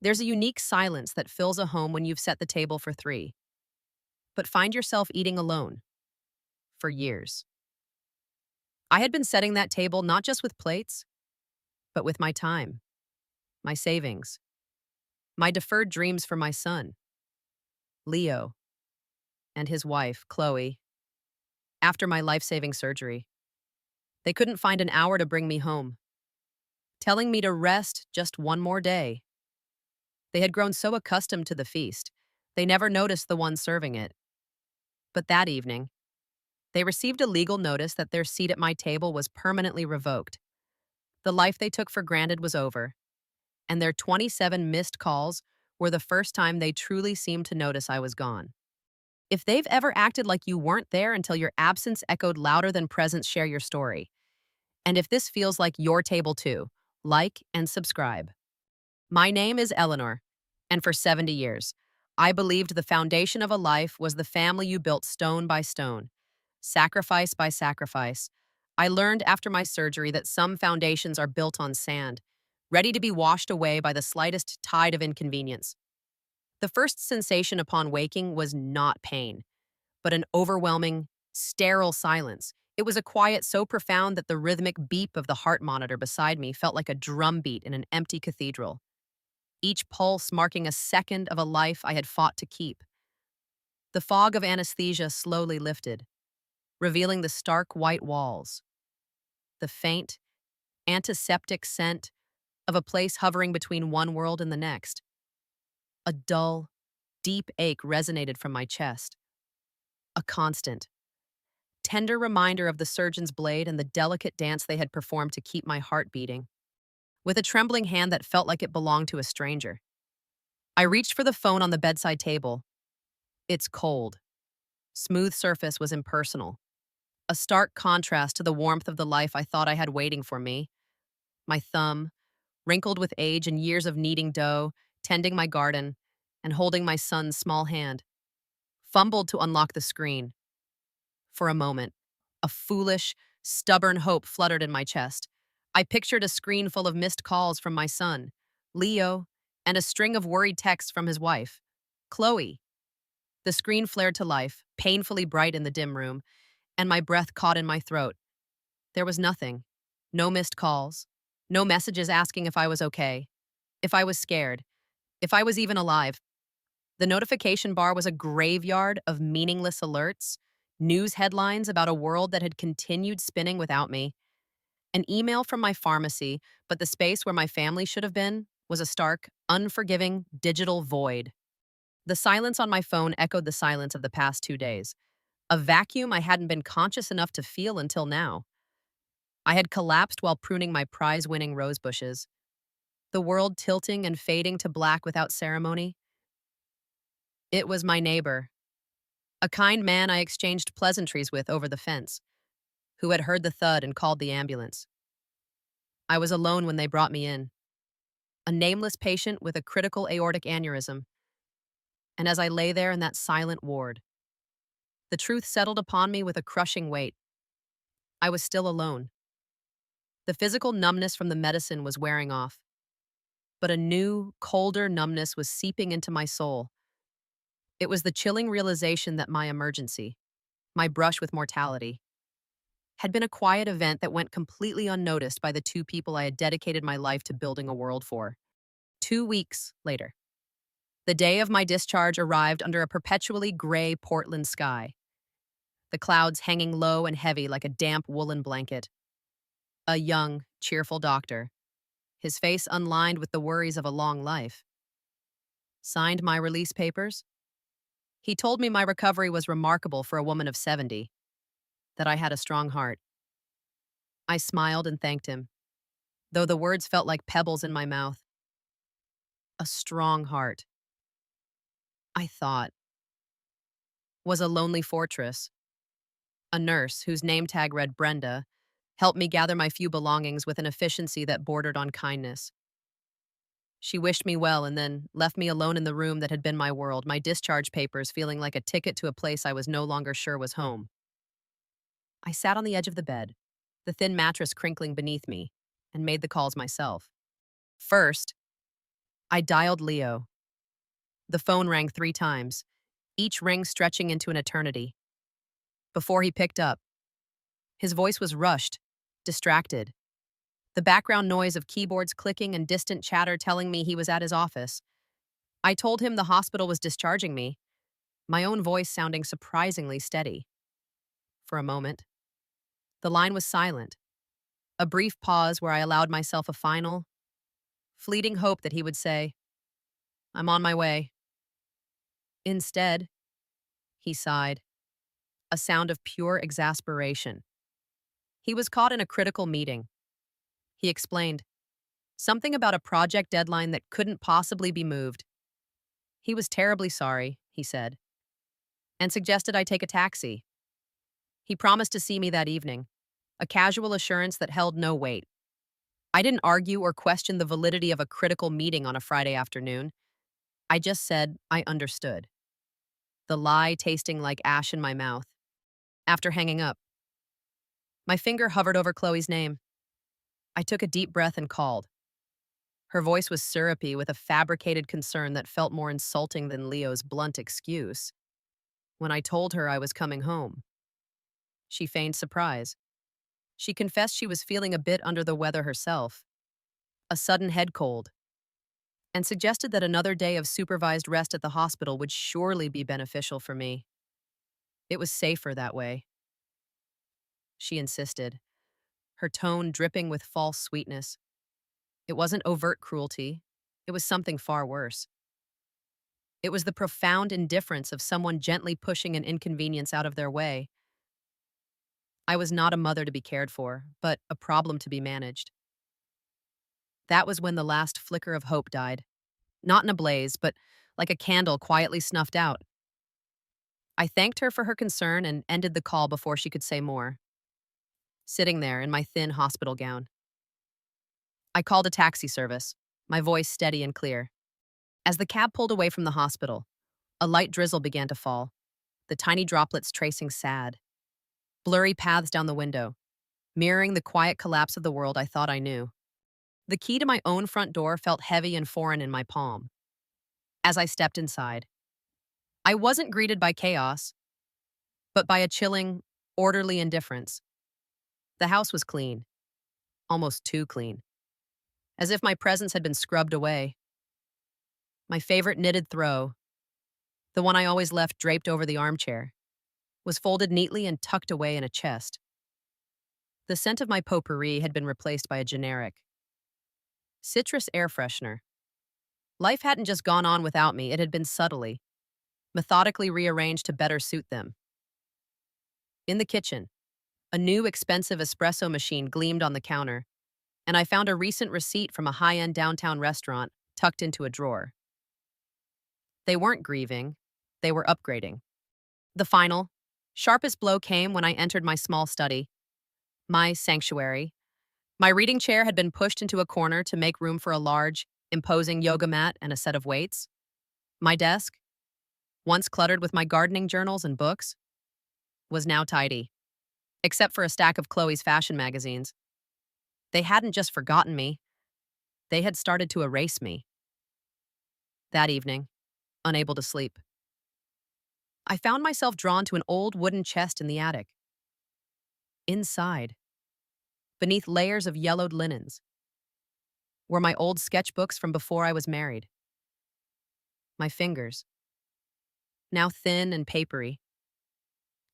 There's a unique silence that fills a home when you've set the table for three, but find yourself eating alone for years. I had been setting that table not just with plates, but with my time, my savings, my deferred dreams for my son, Leo, and his wife, Chloe, after my life saving surgery. They couldn't find an hour to bring me home, telling me to rest just one more day. They had grown so accustomed to the feast, they never noticed the one serving it. But that evening, they received a legal notice that their seat at my table was permanently revoked. The life they took for granted was over, and their 27 missed calls were the first time they truly seemed to notice I was gone. If they've ever acted like you weren't there until your absence echoed louder than presence, share your story. And if this feels like your table too, like and subscribe. My name is Eleanor, and for 70 years, I believed the foundation of a life was the family you built stone by stone, sacrifice by sacrifice. I learned after my surgery that some foundations are built on sand, ready to be washed away by the slightest tide of inconvenience. The first sensation upon waking was not pain, but an overwhelming, sterile silence. It was a quiet so profound that the rhythmic beep of the heart monitor beside me felt like a drumbeat in an empty cathedral, each pulse marking a second of a life I had fought to keep. The fog of anesthesia slowly lifted, revealing the stark white walls, the faint, antiseptic scent of a place hovering between one world and the next. A dull, deep ache resonated from my chest, a constant, tender reminder of the surgeon's blade and the delicate dance they had performed to keep my heart beating. With a trembling hand that felt like it belonged to a stranger, I reached for the phone on the bedside table. Its cold, smooth surface was impersonal, a stark contrast to the warmth of the life I thought I had waiting for me. My thumb, wrinkled with age and years of kneading dough, tending my garden, and holding my son's small hand, fumbled to unlock the screen. For a moment, a foolish, stubborn hope fluttered in my chest. I pictured a screen full of missed calls from my son, Leo, and a string of worried texts from his wife, Chloe. The screen flared to life, painfully bright in the dim room, and my breath caught in my throat. There was nothing. No missed calls. No messages asking if I was okay, if I was scared, if I was even alive. The notification bar was a graveyard of meaningless alerts, news headlines about a world that had continued spinning without me, an email from my pharmacy, but the space where my family should have been was a stark, unforgiving digital void. The silence on my phone echoed the silence of the past 2 days, a vacuum I hadn't been conscious enough to feel until now. I had collapsed while pruning my prize-winning rose bushes, the world tilting and fading to black without ceremony. It was my neighbor, a kind man I exchanged pleasantries with over the fence, who had heard the thud and called the ambulance. I was alone when they brought me in, a nameless patient with a critical aortic aneurysm. And as I lay there in that silent ward, the truth settled upon me with a crushing weight. I was still alone. The physical numbness from the medicine was wearing off, but a new, colder numbness was seeping into my soul. It was the chilling realization that my emergency, my brush with mortality, had been a quiet event that went completely unnoticed by the two people I had dedicated my life to building a world for. 2 weeks later, the day of my discharge arrived under a perpetually gray Portland sky, the clouds hanging low and heavy like a damp woolen blanket. A young, cheerful doctor, his face unlined with the worries of a long life, signed my release papers. He told me my recovery was remarkable for a woman of 70, that I had a strong heart. I smiled and thanked him, though the words felt like pebbles in my mouth. A strong heart, I thought, was a lonely fortress. A nurse, whose name tag read Brenda, helped me gather my few belongings with an efficiency that bordered on kindness. She wished me well and then left me alone in the room that had been my world, my discharge papers feeling like a ticket to a place I was no longer sure was home. I sat on the edge of the bed, the thin mattress crinkling beneath me, and made the calls myself. First, I dialed Leo. The phone rang 3 times, each ring stretching into an eternity. Before he picked up, his voice was rushed, distracted. The background noise of keyboards clicking and distant chatter telling me he was at his office. I told him the hospital was discharging me, my own voice sounding surprisingly steady. For a moment, the line was silent, a brief pause where I allowed myself a final, fleeting hope that he would say, "I'm on my way." Instead, he sighed, a sound of pure exasperation. He was caught in a critical meeting. He explained, something about a project deadline that couldn't possibly be moved. He was terribly sorry, he said, and suggested I take a taxi. He promised to see me that evening, a casual assurance that held no weight. I didn't argue or question the validity of a critical meeting on a Friday afternoon. I just said I understood, the lie tasting like ash in my mouth. After hanging up, my finger hovered over Chloe's name. I took a deep breath and called. Her voice was syrupy with a fabricated concern that felt more insulting than Leo's blunt excuse. When I told her I was coming home, she feigned surprise. She confessed she was feeling a bit under the weather herself, a sudden head cold, and suggested that another day of supervised rest at the hospital would surely be beneficial for me. It was safer that way. She insisted, her tone dripping with false sweetness. It wasn't overt cruelty. It was something far worse. It was the profound indifference of someone gently pushing an inconvenience out of their way. I was not a mother to be cared for, but a problem to be managed. That was when the last flicker of hope died. Not in a blaze, but like a candle quietly snuffed out. I thanked her for her concern and ended the call before she could say more. Sitting there in my thin hospital gown, I called a taxi service, my voice steady and clear. As the cab pulled away from the hospital, a light drizzle began to fall, the tiny droplets tracing sad, blurry paths down the window, mirroring the quiet collapse of the world I thought I knew. The key to my own front door felt heavy and foreign in my palm. As I stepped inside, I wasn't greeted by chaos, but by a chilling, orderly indifference. The house was clean, almost too clean, as if my presence had been scrubbed away. My favorite knitted throw, the one I always left draped over the armchair, was folded neatly and tucked away in a chest. The scent of my potpourri had been replaced by a generic citrus air freshener. Life hadn't just gone on without me, it had been subtly, methodically rearranged to better suit them. In the kitchen, a new expensive espresso machine gleamed on the counter, and I found a recent receipt from a high-end downtown restaurant tucked into a drawer. They weren't grieving, they were upgrading. The final, sharpest blow came when I entered my small study, my sanctuary. My reading chair had been pushed into a corner to make room for a large, imposing yoga mat and a set of weights. My desk, once cluttered with my gardening journals and books, was now tidy, except for a stack of Chloe's fashion magazines. They hadn't just forgotten me, they had started to erase me. That evening, unable to sleep, I found myself drawn to an old wooden chest in the attic. Inside, beneath layers of yellowed linens, were my old sketchbooks from before I was married. My fingers, now thin and papery,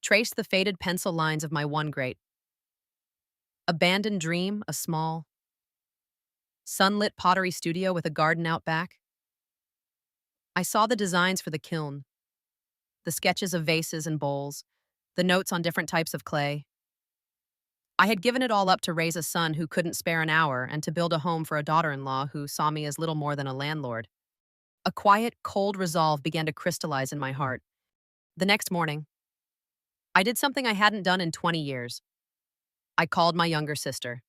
traced the faded pencil lines of my one great abandoned dream, a small, sunlit pottery studio with a garden out back. I saw the designs for the kiln, the sketches of vases and bowls, the notes on different types of clay. I had given it all up to raise a son who couldn't spare an hour and to build a home for a daughter-in-law who saw me as little more than a landlord. A quiet, cold resolve began to crystallize in my heart. The next morning, I did something I hadn't done in 20 years. I called my younger sister.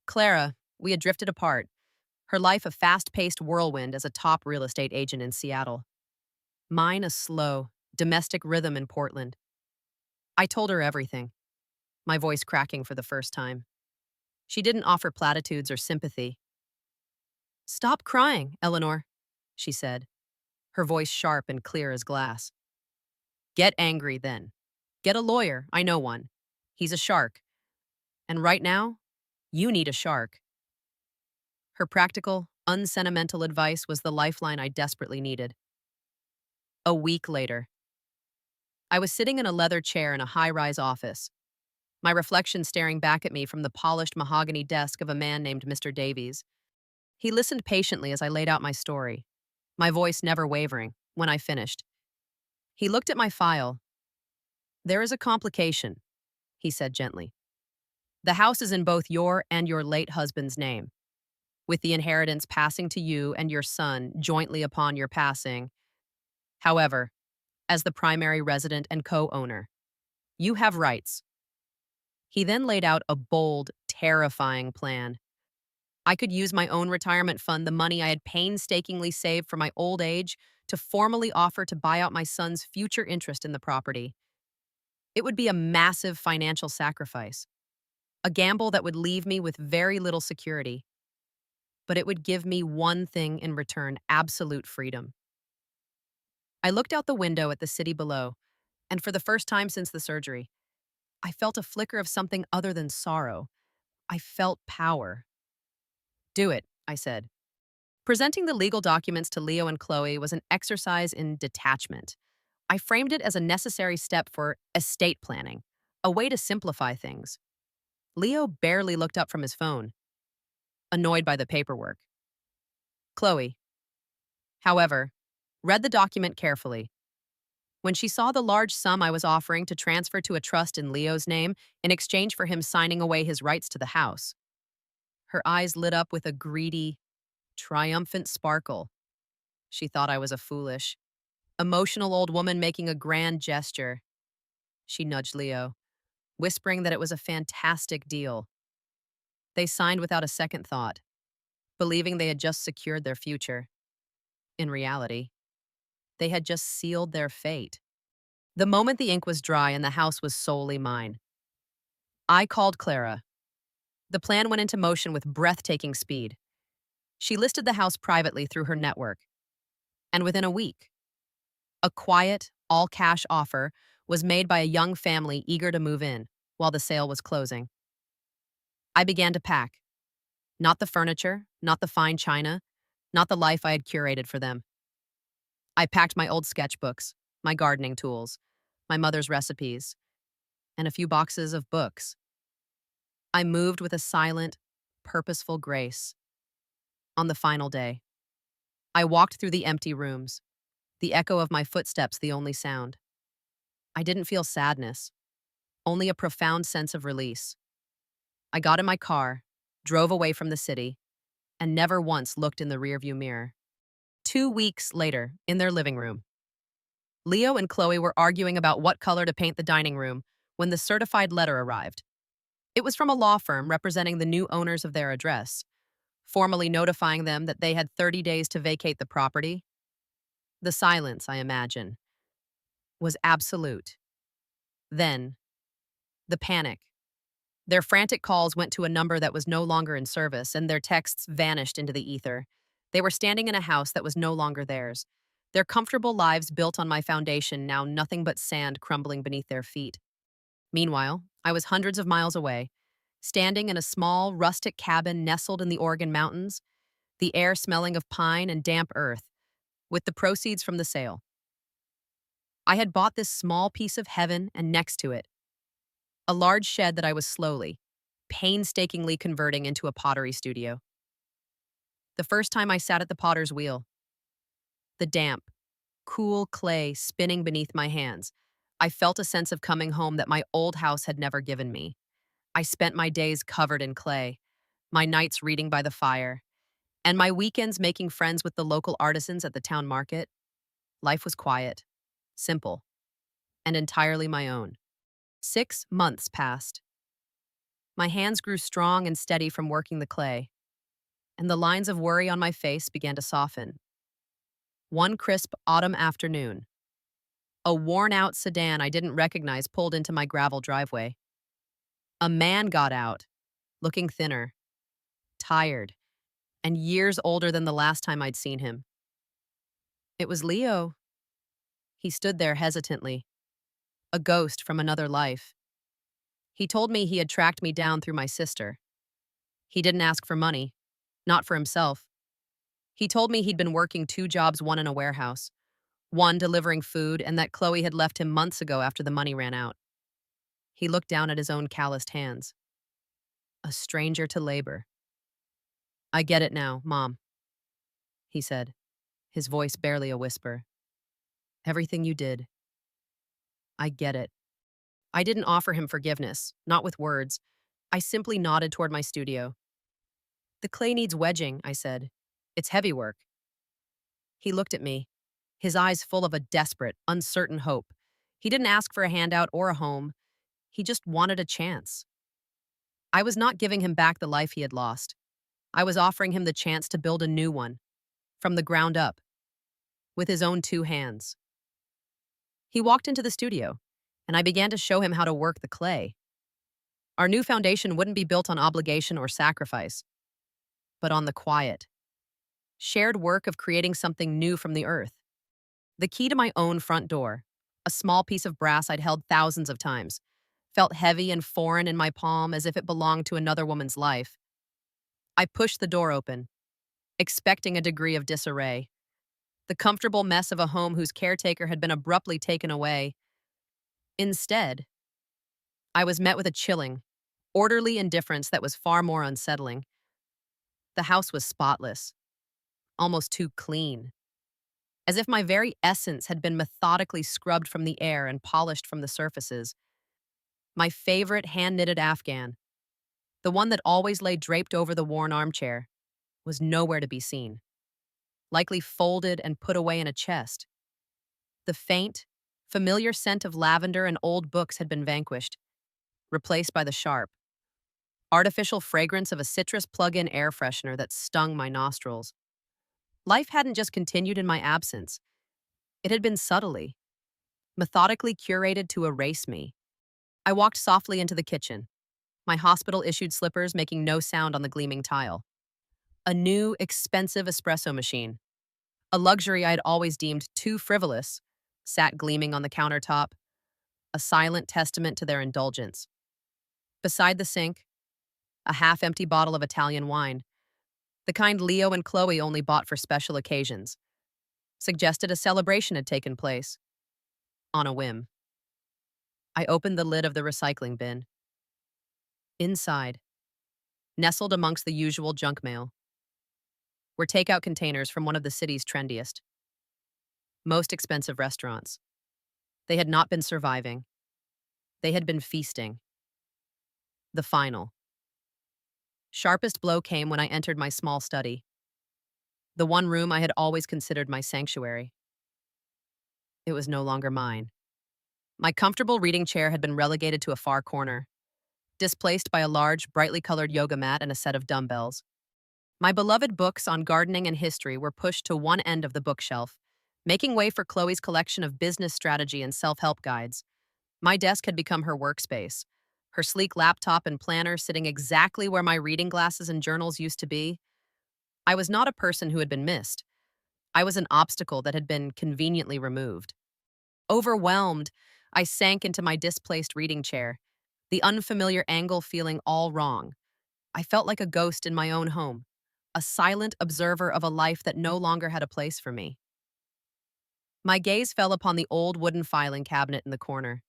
Clara, we had drifted apart, her life a fast-paced whirlwind as a top real estate agent in Seattle. Mine a slow, domestic rhythm in Portland. I told her everything, my voice cracking for the first time. She didn't offer platitudes or sympathy. Stop crying, Eleanor, she said, her voice sharp and clear as glass. Get angry then. Get a lawyer, I know one. He's a shark. And right now, you need a shark. Her practical, unsentimental advice was the lifeline I desperately needed. A week later, I was sitting in a leather chair in a high-rise office, my reflection staring back at me from the polished mahogany desk of a man named Mr. Davies. He listened patiently as I laid out my story, my voice never wavering, when I finished. He looked at my file. There is a complication, he said gently. The house is in both your and your late husband's name, with the inheritance passing to you and your son jointly upon your passing. However, as the primary resident and co-owner, you have rights. He then laid out a bold, terrifying plan. I could use my own retirement fund, the money I had painstakingly saved for my old age, to formally offer to buy out my son's future interest in the property. It would be a massive financial sacrifice, a gamble that would leave me with very little security. But it would give me one thing in return: absolute freedom. I looked out the window at the city below, and for the first time since the surgery, I felt a flicker of something other than sorrow. I felt power. Do it, I said. Presenting the legal documents to Leo and Chloe was an exercise in detachment. I framed it as a necessary step for estate planning, a way to simplify things. Leo barely looked up from his phone, annoyed by the paperwork. Chloe, however, read the document carefully. When she saw the large sum I was offering to transfer to a trust in Leo's name in exchange for him signing away his rights to the house, her eyes lit up with a greedy, triumphant sparkle. She thought I was a foolish, emotional old woman making a grand gesture. She nudged Leo, whispering that it was a fantastic deal. They signed without a second thought, believing they had just secured their future. In reality, they had just sealed their fate. The moment the ink was dry and the house was solely mine, I called Clara. The plan went into motion with breathtaking speed. She listed the house privately through her network, and within a week, a quiet, all-cash offer was made by a young family eager to move in while the sale was closing. I began to pack. Not the furniture, not the fine china, not the life I had curated for them. I packed my old sketchbooks, my gardening tools, my mother's recipes, and a few boxes of books. I moved with a silent, purposeful grace. On the final day, I walked through the empty rooms, the echo of my footsteps the only sound. I didn't feel sadness, only a profound sense of release. I got in my car, drove away from the city, and never once looked in the rearview mirror. 2 weeks later, in their living room, Leo and Chloe were arguing about what color to paint the dining room when the certified letter arrived. It was from a law firm representing the new owners of their address, formally notifying them that they had 30 days to vacate the property. The silence, I imagine, was absolute. Then, the panic. Their frantic calls went to a number that was no longer in service, and their texts vanished into the ether. They were standing in a house that was no longer theirs. Their comfortable lives built on my foundation, now nothing but sand crumbling beneath their feet. Meanwhile, I was hundreds of miles away, standing in a small, rustic cabin nestled in the Oregon mountains, the air smelling of pine and damp earth, with the proceeds from the sale. I had bought this small piece of heaven, and next to it, a large shed that I was slowly, painstakingly converting into a pottery studio. The first time I sat at the potter's wheel, the damp, cool clay spinning beneath my hands, I felt a sense of coming home that my old house had never given me. I spent my days covered in clay, my nights reading by the fire, and my weekends making friends with the local artisans at the town market. Life was quiet, simple, and entirely my own. 6 months passed. My hands grew strong and steady from working the clay, and the lines of worry on my face began to soften. One crisp autumn afternoon, a worn-out sedan I didn't recognize pulled into my gravel driveway. A man got out, looking thinner, tired, and years older than the last time I'd seen him. It was Leo. He stood there hesitantly, a ghost from another life. He told me he had tracked me down through my sister. He didn't ask for money, not for himself. He told me he'd been working two jobs, one in a warehouse, one delivering food, and that Chloe had left him months ago after the money ran out. He looked down at his own calloused hands. A stranger to labor. I get it now, Mom, he said, his voice barely a whisper. Everything you did. I get it. I didn't offer him forgiveness, not with words. I simply nodded toward my studio. The clay needs wedging, I said. It's heavy work. He looked at me, his eyes full of a desperate, uncertain hope. He didn't ask for a handout or a home. He just wanted a chance. I was not giving him back the life he had lost. I was offering him the chance to build a new one, from the ground up, with his own two hands. He walked into the studio, and I began to show him how to work the clay. Our new foundation wouldn't be built on obligation or sacrifice, but on the quiet, shared work of creating something new from the earth. The key to my own front door, a small piece of brass I'd held thousands of times, felt heavy and foreign in my palm as if it belonged to another woman's life. I pushed the door open, expecting a degree of disarray. The comfortable mess of a home whose caretaker had been abruptly taken away. Instead, I was met with a chilling, orderly indifference that was far more unsettling. The house was spotless, almost too clean, as if my very essence had been methodically scrubbed from the air and polished from the surfaces. My favorite hand-knitted Afghan, the one that always lay draped over the worn armchair, was nowhere to be seen, likely folded and put away in a chest. The faint, familiar scent of lavender and old books had been vanquished, replaced by the sharp, artificial fragrance of a citrus plug-in air freshener that stung my nostrils. Life hadn't just continued in my absence. It had been subtly, methodically curated to erase me. I walked softly into the kitchen, my hospital-issued slippers making no sound on the gleaming tile. A new, expensive espresso machine, a luxury I had always deemed too frivolous, sat gleaming on the countertop, a silent testament to their indulgence. Beside the sink, a half-empty bottle of Italian wine, the kind Leo and Chloe only bought for special occasions, suggested a celebration had taken place. On a whim, I opened the lid of the recycling bin. Inside, nestled amongst the usual junk mail, were takeout containers from one of the city's trendiest, most expensive restaurants. They had not been surviving. They had been feasting. The final, sharpest blow came when I entered my small study, the one room I had always considered my sanctuary. It was no longer mine. My comfortable reading chair had been relegated to a far corner, displaced by a large, brightly colored yoga mat and a set of dumbbells. My beloved books on gardening and history were pushed to one end of the bookshelf, making way for Chloe's collection of business strategy and self-help guides. My desk had become her workspace, her sleek laptop and planner sitting exactly where my reading glasses and journals used to be. I was not a person who had been missed. I was an obstacle that had been conveniently removed. Overwhelmed, I sank into my displaced reading chair, the unfamiliar angle feeling all wrong. I felt like a ghost in my own home, a silent observer of a life that no longer had a place for me. My gaze fell upon the old wooden filing cabinet in the corner,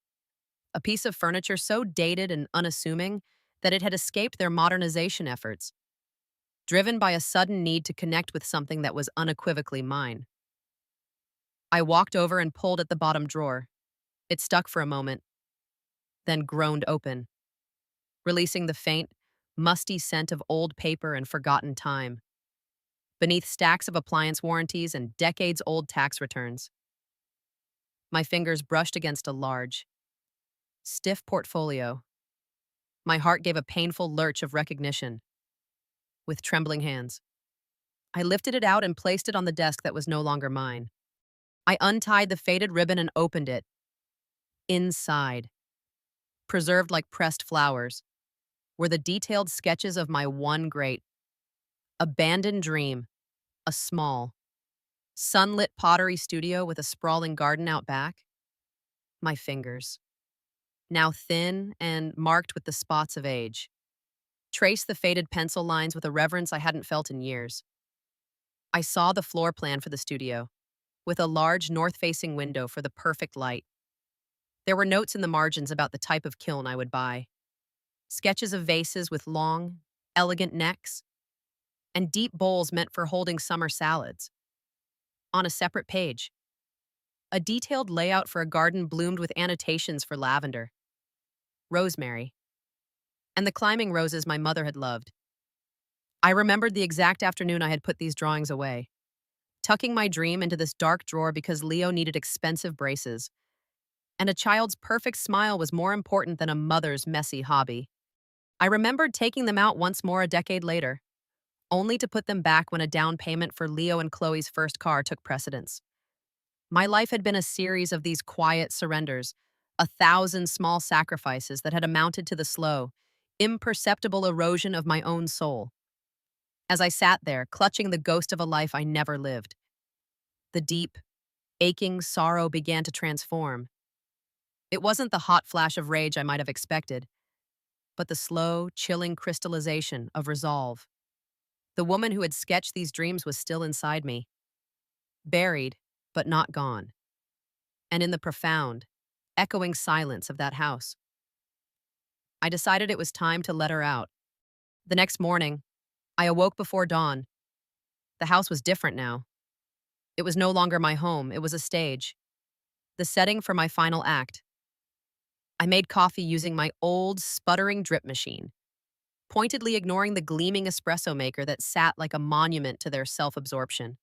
a piece of furniture so dated and unassuming that it had escaped their modernization efforts, driven by a sudden need to connect with something that was unequivocally mine. I walked over and pulled at the bottom drawer. It stuck for a moment, then groaned open, releasing the faint, musty scent of old paper and forgotten time, beneath stacks of appliance warranties and decades-old tax returns. My fingers brushed against a large, stiff portfolio. My heart gave a painful lurch of recognition. With trembling hands, I lifted it out and placed it on the desk that was no longer mine. I untied the faded ribbon and opened it. Inside, preserved like pressed flowers, were the detailed sketches of my one great, Abandoned dream, a small, sunlit pottery studio with a sprawling garden out back. My fingers, now thin and marked with the spots of age, trace the faded pencil lines with a reverence I hadn't felt in years. I saw the floor plan for the studio, with a large north-facing window for the perfect light. There were notes in the margins about the type of kiln I would buy, sketches of vases with long, elegant necks, and deep bowls meant for holding summer salads. On a separate page, a detailed layout for a garden bloomed with annotations for lavender, rosemary, and the climbing roses my mother had loved. I remembered the exact afternoon I had put these drawings away, tucking my dream into this dark drawer because Leo needed expensive braces, and a child's perfect smile was more important than a mother's messy hobby. I remembered taking them out once more a decade later, only to put them back when a down payment for Leo and Chloe's first car took precedence. My life had been a series of these quiet surrenders, 1,000 small sacrifices that had amounted to the slow, imperceptible erosion of my own soul. As I sat there, clutching the ghost of a life I never lived, the deep, aching sorrow began to transform. It wasn't the hot flash of rage I might have expected, but the slow, chilling crystallization of resolve. The woman who had sketched these dreams was still inside me, buried, but not gone. And in the profound, echoing silence of that house, I decided it was time to let her out. The next morning, I awoke before dawn. The house was different now. It was no longer my home, it was a stage, the setting for my final act. I made coffee using my old, sputtering drip machine, pointedly ignoring the gleaming espresso maker that sat like a monument to their self-absorption.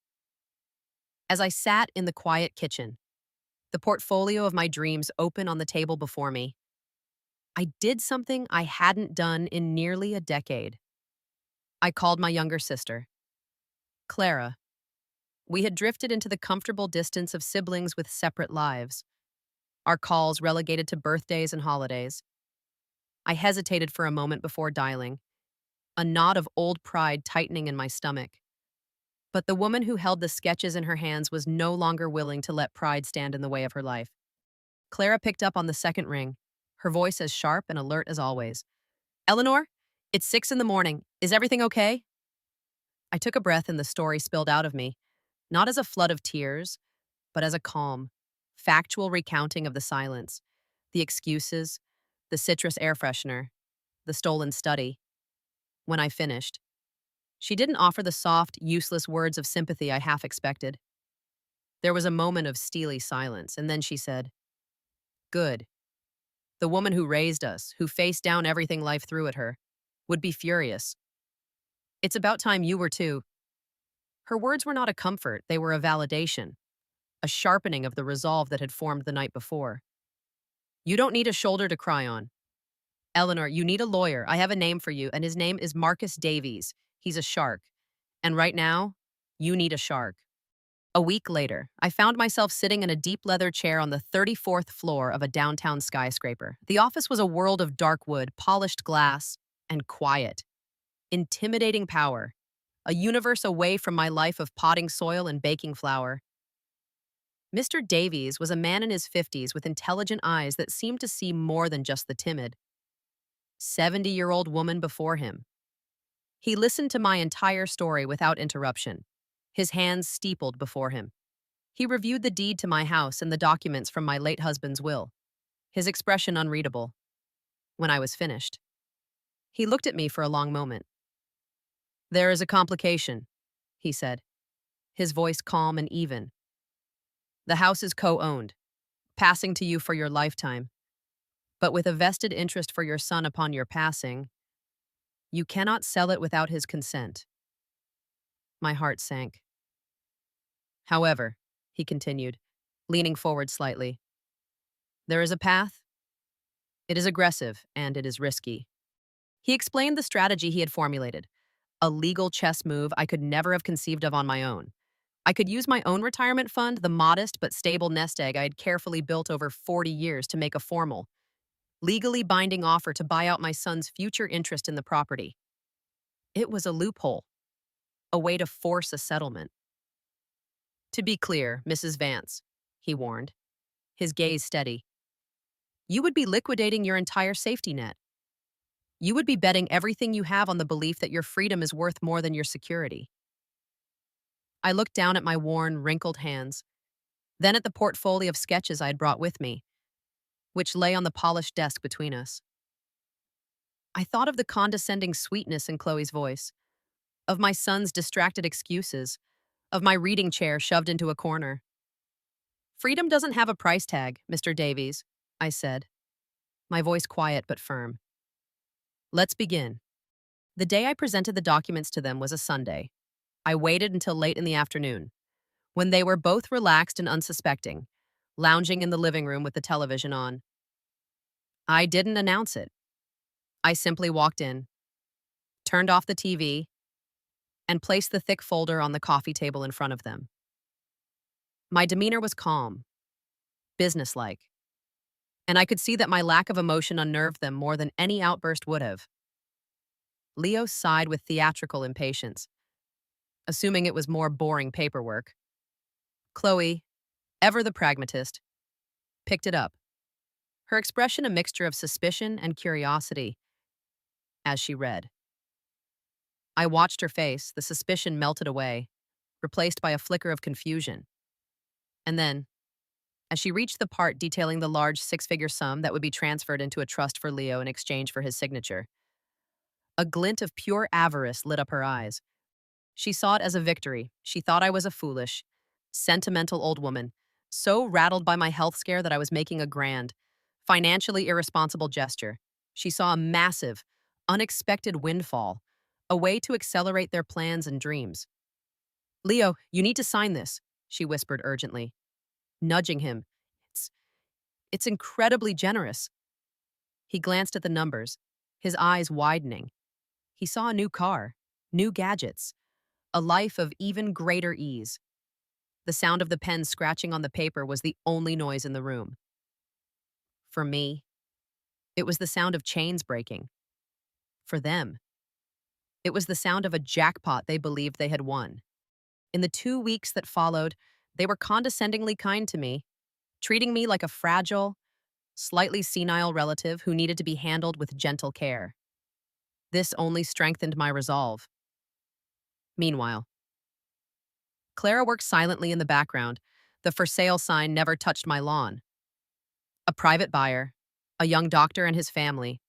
As I sat in the quiet kitchen, the portfolio of my dreams open on the table before me, I did something I hadn't done in nearly a decade. I called my younger sister, Clara. We had drifted into the comfortable distance of siblings with separate lives, our calls relegated to birthdays and holidays. I hesitated for a moment before dialing, a knot of old pride tightening in my stomach. But the woman who held the sketches in her hands was no longer willing to let pride stand in the way of her life. Clara picked up on the second ring, her voice as sharp and alert as always. Eleanor, it's 6 in the morning. Is everything okay? I took a breath and the story spilled out of me, not as a flood of tears, but as a calm, factual recounting of the silence, the excuses, the citrus air freshener, the stolen study. When I finished, she didn't offer the soft, useless words of sympathy I half expected. There was a moment of steely silence, and then she said, Good. The woman who raised us, who faced down everything life threw at her, would be furious. It's about time you were too. Her words were not a comfort, they were a validation, a sharpening of the resolve that had formed the night before. You don't need a shoulder to cry on. Eleanor, you need a lawyer. I have a name for you, and his name is Marcus Davies. He's a shark. And right now, you need a shark. A week later, I found myself sitting in a deep leather chair on the 34th floor of a downtown skyscraper. The office was a world of dark wood, polished glass, and quiet. Intimidating power. A universe away from my life of potting soil and baking flour. Mr. Davies was a man in his 50s with intelligent eyes that seemed to see more than just the timid. 70-year-old woman before him. He listened to my entire story without interruption, his hands steepled before him. He reviewed the deed to my house and the documents from my late husband's will, his expression unreadable. When I was finished, he looked at me for a long moment. There is a complication, he said, his voice calm and even. The house is co-owned, passing to you for your lifetime, but with a vested interest for your son upon your passing. You cannot sell it without his consent. My heart sank. However, he continued, leaning forward slightly, there is a path. It is aggressive, and it is risky. He explained the strategy he had formulated, a legal chess move I could never have conceived of on my own. I could use my own retirement fund, the modest but stable nest egg I had carefully built over 40 years to make a formal, legally binding offer to buy out my son's future interest in the property. It was a loophole. a way to force a settlement. To be clear, Mrs. Vance, he warned, his gaze steady, you would be liquidating your entire safety net. You would be betting everything you have on the belief that your freedom is worth more than your security. I looked down at my worn, wrinkled hands, then at the portfolio of sketches I had brought with me, which lay on the polished desk between us. I thought of the condescending sweetness in Chloe's voice, of my son's distracted excuses, of my reading chair shoved into a corner. Freedom doesn't have a price tag, Mr. Davies, I said, my voice quiet but firm. Let's begin. The day I presented the documents to them was a Sunday. I waited until late in the afternoon, when they were both relaxed and unsuspecting, lounging in the living room with the television on. I didn't announce it. I simply walked in, turned off the TV, and placed the thick folder on the coffee table in front of them. My demeanor was calm, businesslike, and I could see that my lack of emotion unnerved them more than any outburst would have. Leo sighed with theatrical impatience, assuming it was more boring paperwork. Chloe, ever the pragmatist, picked it up, her expression a mixture of suspicion and curiosity as she read. I watched her face, the suspicion melted away, replaced by a flicker of confusion. And then, as she reached the part detailing the large six-figure sum that would be transferred into a trust for Leo in exchange for his signature, a glint of pure avarice lit up her eyes. She saw it as a victory. She thought I was a foolish, sentimental old woman, so rattled by my health scare that I was making a grand, financially irresponsible gesture. She saw a massive, unexpected windfall, a way to accelerate their plans and dreams. Leo, you need to sign this, she whispered urgently, nudging him. It's, it's incredibly generous. He glanced at the numbers, his eyes widening. He saw a new car, new gadgets, a life of even greater ease. The sound of the pen scratching on the paper was the only noise in the room. For me, it was the sound of chains breaking. For them, it was the sound of a jackpot they believed they had won. In the 2 weeks that followed, they were condescendingly kind to me, treating me like a fragile, slightly senile relative who needed to be handled with gentle care. This only strengthened my resolve. Meanwhile, Clara worked silently in the background. The for sale sign never touched my lawn. A private buyer, a young doctor and his family,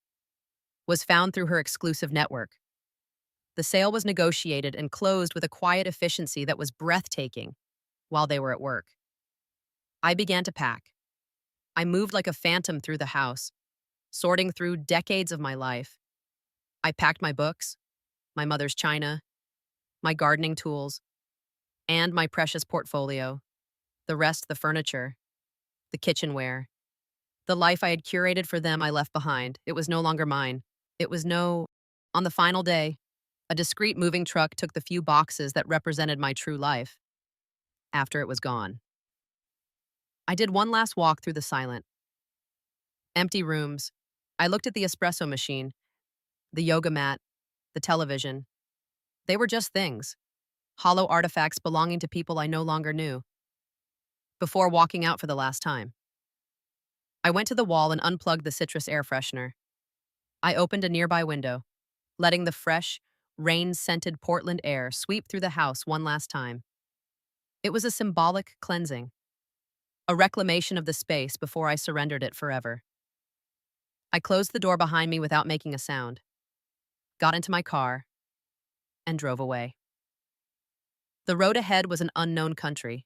was found through her exclusive network. The sale was negotiated and closed with a quiet efficiency that was breathtaking while they were at work. I began to pack. I moved like a phantom through the house, sorting through decades of my life. I packed my books, my mother's china, my gardening tools, and my precious portfolio, the rest the furniture, the kitchenware. The life I had curated for them I left behind. It was no longer mine. It was no... On the final day, a discreet moving truck took the few boxes that represented my true life. After it was gone, I did one last walk through the silent, empty rooms. I looked at the espresso machine, the yoga mat, the television. They were just things, hollow artifacts belonging to people I no longer knew. Before walking out for the last time, I went to the wall and unplugged the citrus air freshener. I opened a nearby window, letting the fresh, rain-scented Portland air sweep through the house one last time. It was a symbolic cleansing, a reclamation of the space before I surrendered it forever. I closed the door behind me without making a sound, got into my car, and drove away. The road ahead was an unknown country,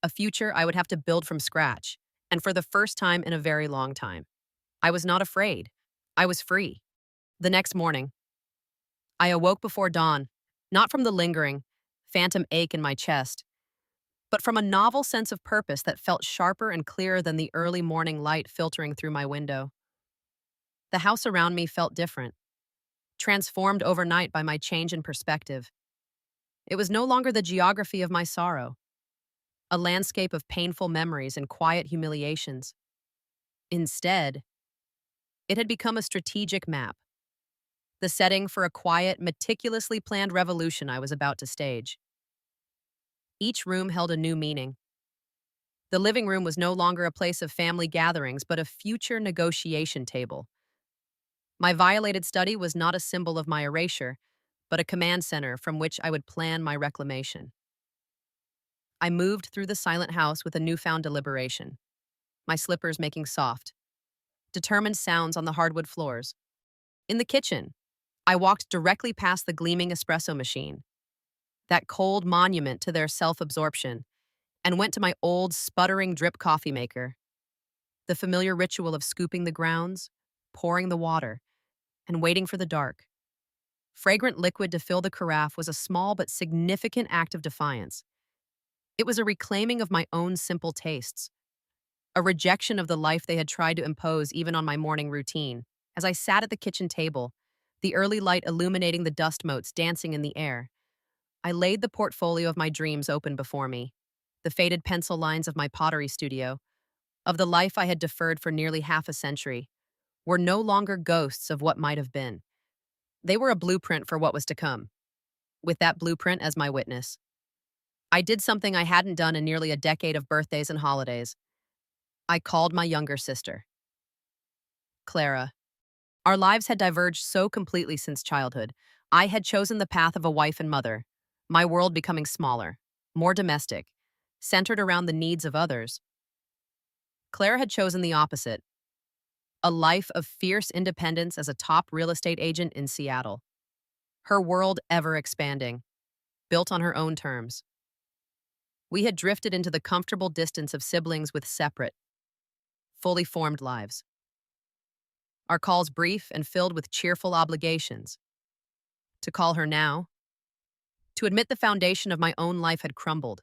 a future I would have to build from scratch, and for the first time in a very long time. I was not afraid. I was free. The next morning, I awoke before dawn, not from the lingering, phantom ache in my chest, but from a novel sense of purpose that felt sharper and clearer than the early morning light filtering through my window. The house around me felt different, transformed overnight by my change in perspective. It was no longer the geography of my sorrow, a landscape of painful memories and quiet humiliations. Instead, it had become a strategic map, the setting for a quiet, meticulously planned revolution I was about to stage. Each room held a new meaning. The living room was no longer a place of family gatherings, but a future negotiation table. My violated study was not a symbol of my erasure, but a command center from which I would plan my reclamation. I moved through the silent house with a newfound deliberation, my slippers making soft, determined sounds on the hardwood floors. In the kitchen, I walked directly past the gleaming espresso machine, that cold monument to their self-absorption, and went to my old, sputtering drip coffee maker. The familiar ritual of scooping the grounds, pouring the water, and waiting for the dark. Fragrant liquid to fill the carafe was a small but significant act of defiance. It was a reclaiming of my own simple tastes, a rejection of the life they had tried to impose even on my morning routine. As I sat at the kitchen table, the early light illuminating the dust motes dancing in the air, I laid the portfolio of my dreams open before me, the faded pencil lines of my pottery studio, of the life I had deferred for nearly half a century, were no longer ghosts of what might have been. They were a blueprint for what was to come, with that blueprint as my witness. I did something I hadn't done in nearly a decade of birthdays and holidays. I called my younger sister, Clara. Our lives had diverged so completely since childhood. I had chosen the path of a wife and mother, my world becoming smaller, more domestic, centered around the needs of others. Clara had chosen the opposite, a life of fierce independence as a top real estate agent in Seattle. Her world ever expanding, built on her own terms. We had drifted into the comfortable distance of siblings with separate, fully formed lives. Our calls brief and filled with cheerful obligations. To call her now, to admit the foundation of my own life had crumbled,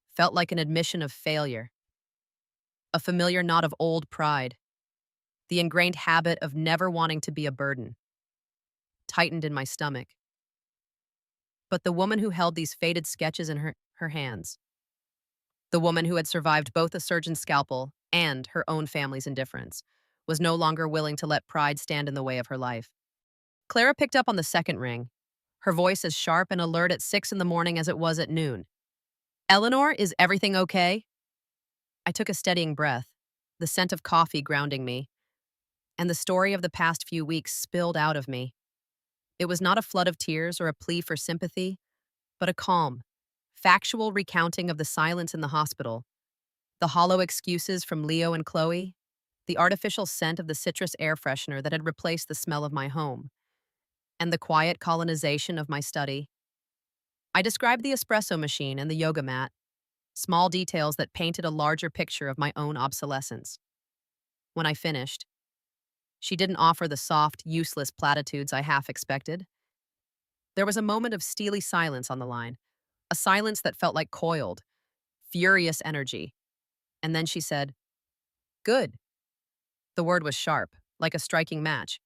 felt like an admission of failure, a familiar knot of old pride, the ingrained habit of never wanting to be a burden, tightened in my stomach. But the woman who held these faded sketches in her hands, the woman who had survived both a surgeon's scalpel and her own family's indifference, was no longer willing to let pride stand in the way of her life. Clara picked up on the second ring, her voice as sharp and alert at 6 in the morning as it was at noon. "Eleanor, is everything okay?" I took a steadying breath, the scent of coffee grounding me, and the story of the past few weeks spilled out of me. It was not a flood of tears or a plea for sympathy, but a calm, factual recounting of the silence in the hospital, the hollow excuses from Leo and Chloe, the artificial scent of the citrus air freshener that had replaced the smell of my home, and the quiet colonization of my study. I described the espresso machine and the yoga mat, small details that painted a larger picture of my own obsolescence. When I finished, she didn't offer the soft, useless platitudes I half expected. There was a moment of steely silence on the line, a silence that felt like coiled, furious energy. And then she said, "Good." The word was sharp, like a striking match.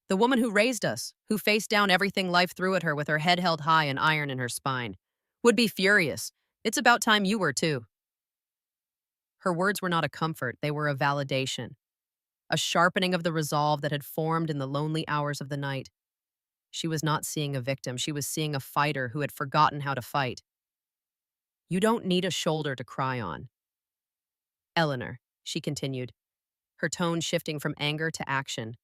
The woman who raised us, who faced down everything life threw at her with her head held high and iron in her spine, would be furious. It's about time you were too. Her words were not a comfort, they were a validation, a sharpening of the resolve that had formed in the lonely hours of the night. She was not seeing a victim, she was seeing a fighter who had forgotten how to fight. "You don't need a shoulder to cry on, Eleanor," she continued, her tone shifting from anger to action.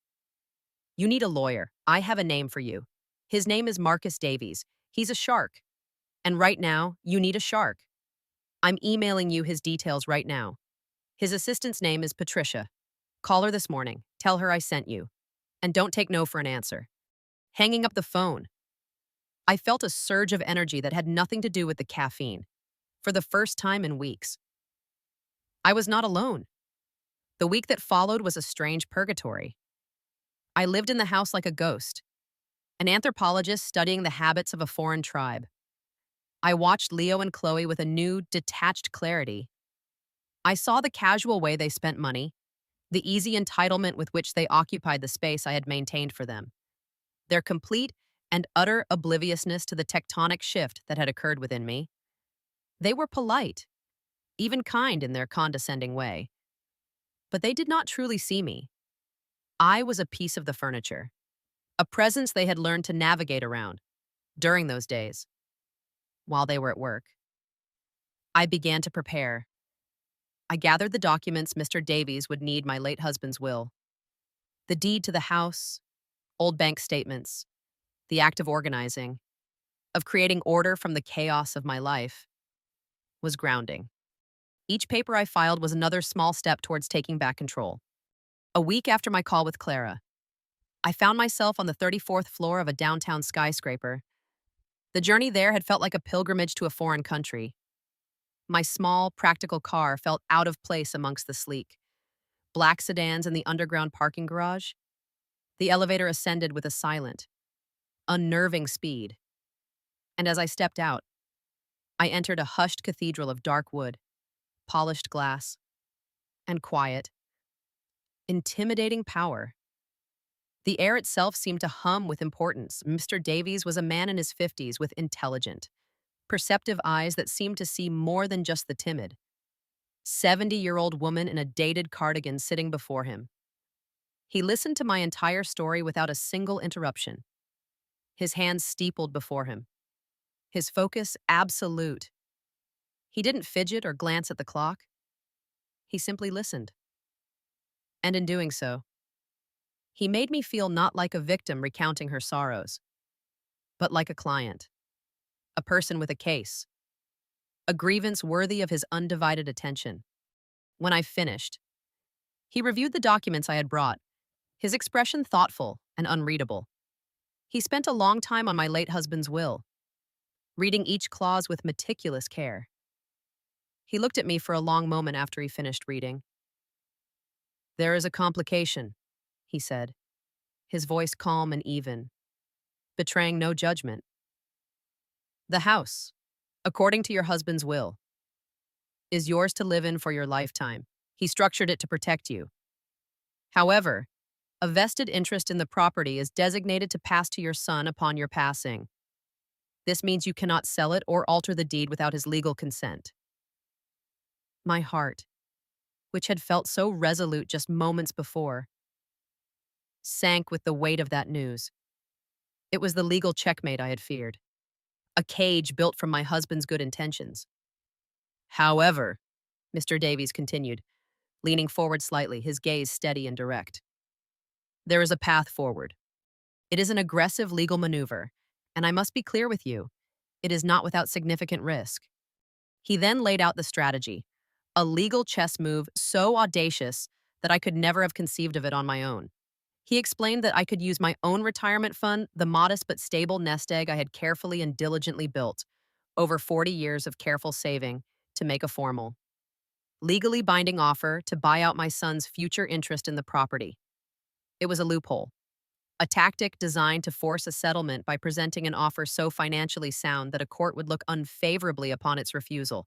"You need a lawyer. I have a name for you. His name is Marcus Davies. He's a shark. And right now, you need a shark. I'm emailing you his details right now. His assistant's name is Patricia. Call her this morning. Tell her I sent you. And don't take no for an answer." Hanging up the phone, I felt a surge of energy that had nothing to do with the caffeine. For the first time in weeks, I was not alone. The week that followed was a strange purgatory. I lived in the house like a ghost, an anthropologist studying the habits of a foreign tribe. I watched Leo and Chloe with a new, detached clarity. I saw the casual way they spent money, the easy entitlement with which they occupied the space I had maintained for them, their complete and utter obliviousness to the tectonic shift that had occurred within me. They were polite, even kind in their condescending way, but they did not truly see me. I was a piece of the furniture, a presence they had learned to navigate around during those days while they were at work. I began to prepare. I gathered the documents Mr. Davies would need my late husband's will, the deed to the house, old bank statements, the act of organizing, of creating order from the chaos of my life, was grounding. Each paper I filed was another small step towards taking back control. A week after my call with Clara, I found myself on the 34th floor of a downtown skyscraper. The journey there had felt like a pilgrimage to a foreign country. My small, practical car felt out of place amongst the sleek, black sedans in the underground parking garage. The elevator ascended with a silent, unnerving speed, and as I stepped out, I entered a hushed cathedral of dark wood, polished glass, and quiet, intimidating power. The air itself seemed to hum with importance. Mr. Davies was a man in his 50s with intelligent, perceptive eyes that seemed to see more than just the timid. 70-year-old woman in a dated cardigan sitting before him. He listened to my entire story without a single interruption, his hands steepled before him, his focus absolute. He didn't fidget or glance at the clock. He simply listened. And in doing so, he made me feel not like a victim recounting her sorrows, but like a client, a person with a case, a grievance worthy of his undivided attention. When I finished, he reviewed the documents I had brought, his expression thoughtful and unreadable. He spent a long time on my late husband's will, reading each clause with meticulous care. He looked at me for a long moment after he finished reading. "There is a complication," he said, his voice calm and even, betraying no judgment. "The house, according to your husband's will, is yours to live in for your lifetime. He structured it to protect you. However, a vested interest in the property is designated to pass to your son upon your passing. This means you cannot sell it or alter the deed without his legal consent." My heart, which had felt so resolute just moments before, sank with the weight of that news. It was the legal checkmate I had feared, a cage built from my husband's good intentions. "However," Mr. Davies continued, leaning forward slightly, his gaze steady and direct, "there is a path forward. It is an aggressive legal maneuver, and I must be clear with you, it is not without significant risk." He then laid out the strategy, a legal chess move so audacious that I could never have conceived of it on my own. He explained that I could use my own retirement fund, the modest but stable nest egg I had carefully and diligently built, over 40 years of careful saving, to make a formal, legally binding offer to buy out my son's future interest in the property. It was a loophole, a tactic designed to force a settlement by presenting an offer so financially sound that a court would look unfavorably upon its refusal,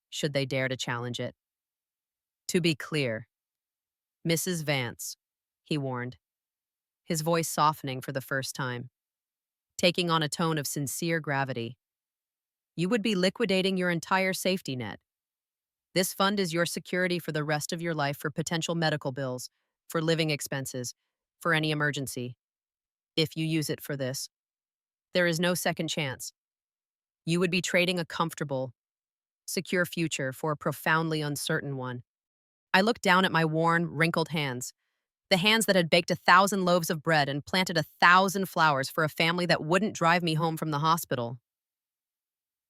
should they dare to challenge it. "To be clear, Mrs. Vance," he warned, his voice softening for the first time, taking on a tone of sincere gravity, "you would be liquidating your entire safety net. This fund is your security for the rest of your life for potential medical bills, for living expenses, for any emergency. If you use it for this, there is no second chance. You would be trading a comfortable, secure future for a profoundly uncertain one." I looked down at my worn, wrinkled hands, the hands that had baked 1,000 loaves of bread and planted 1,000 flowers for a family that wouldn't drive me home from the hospital.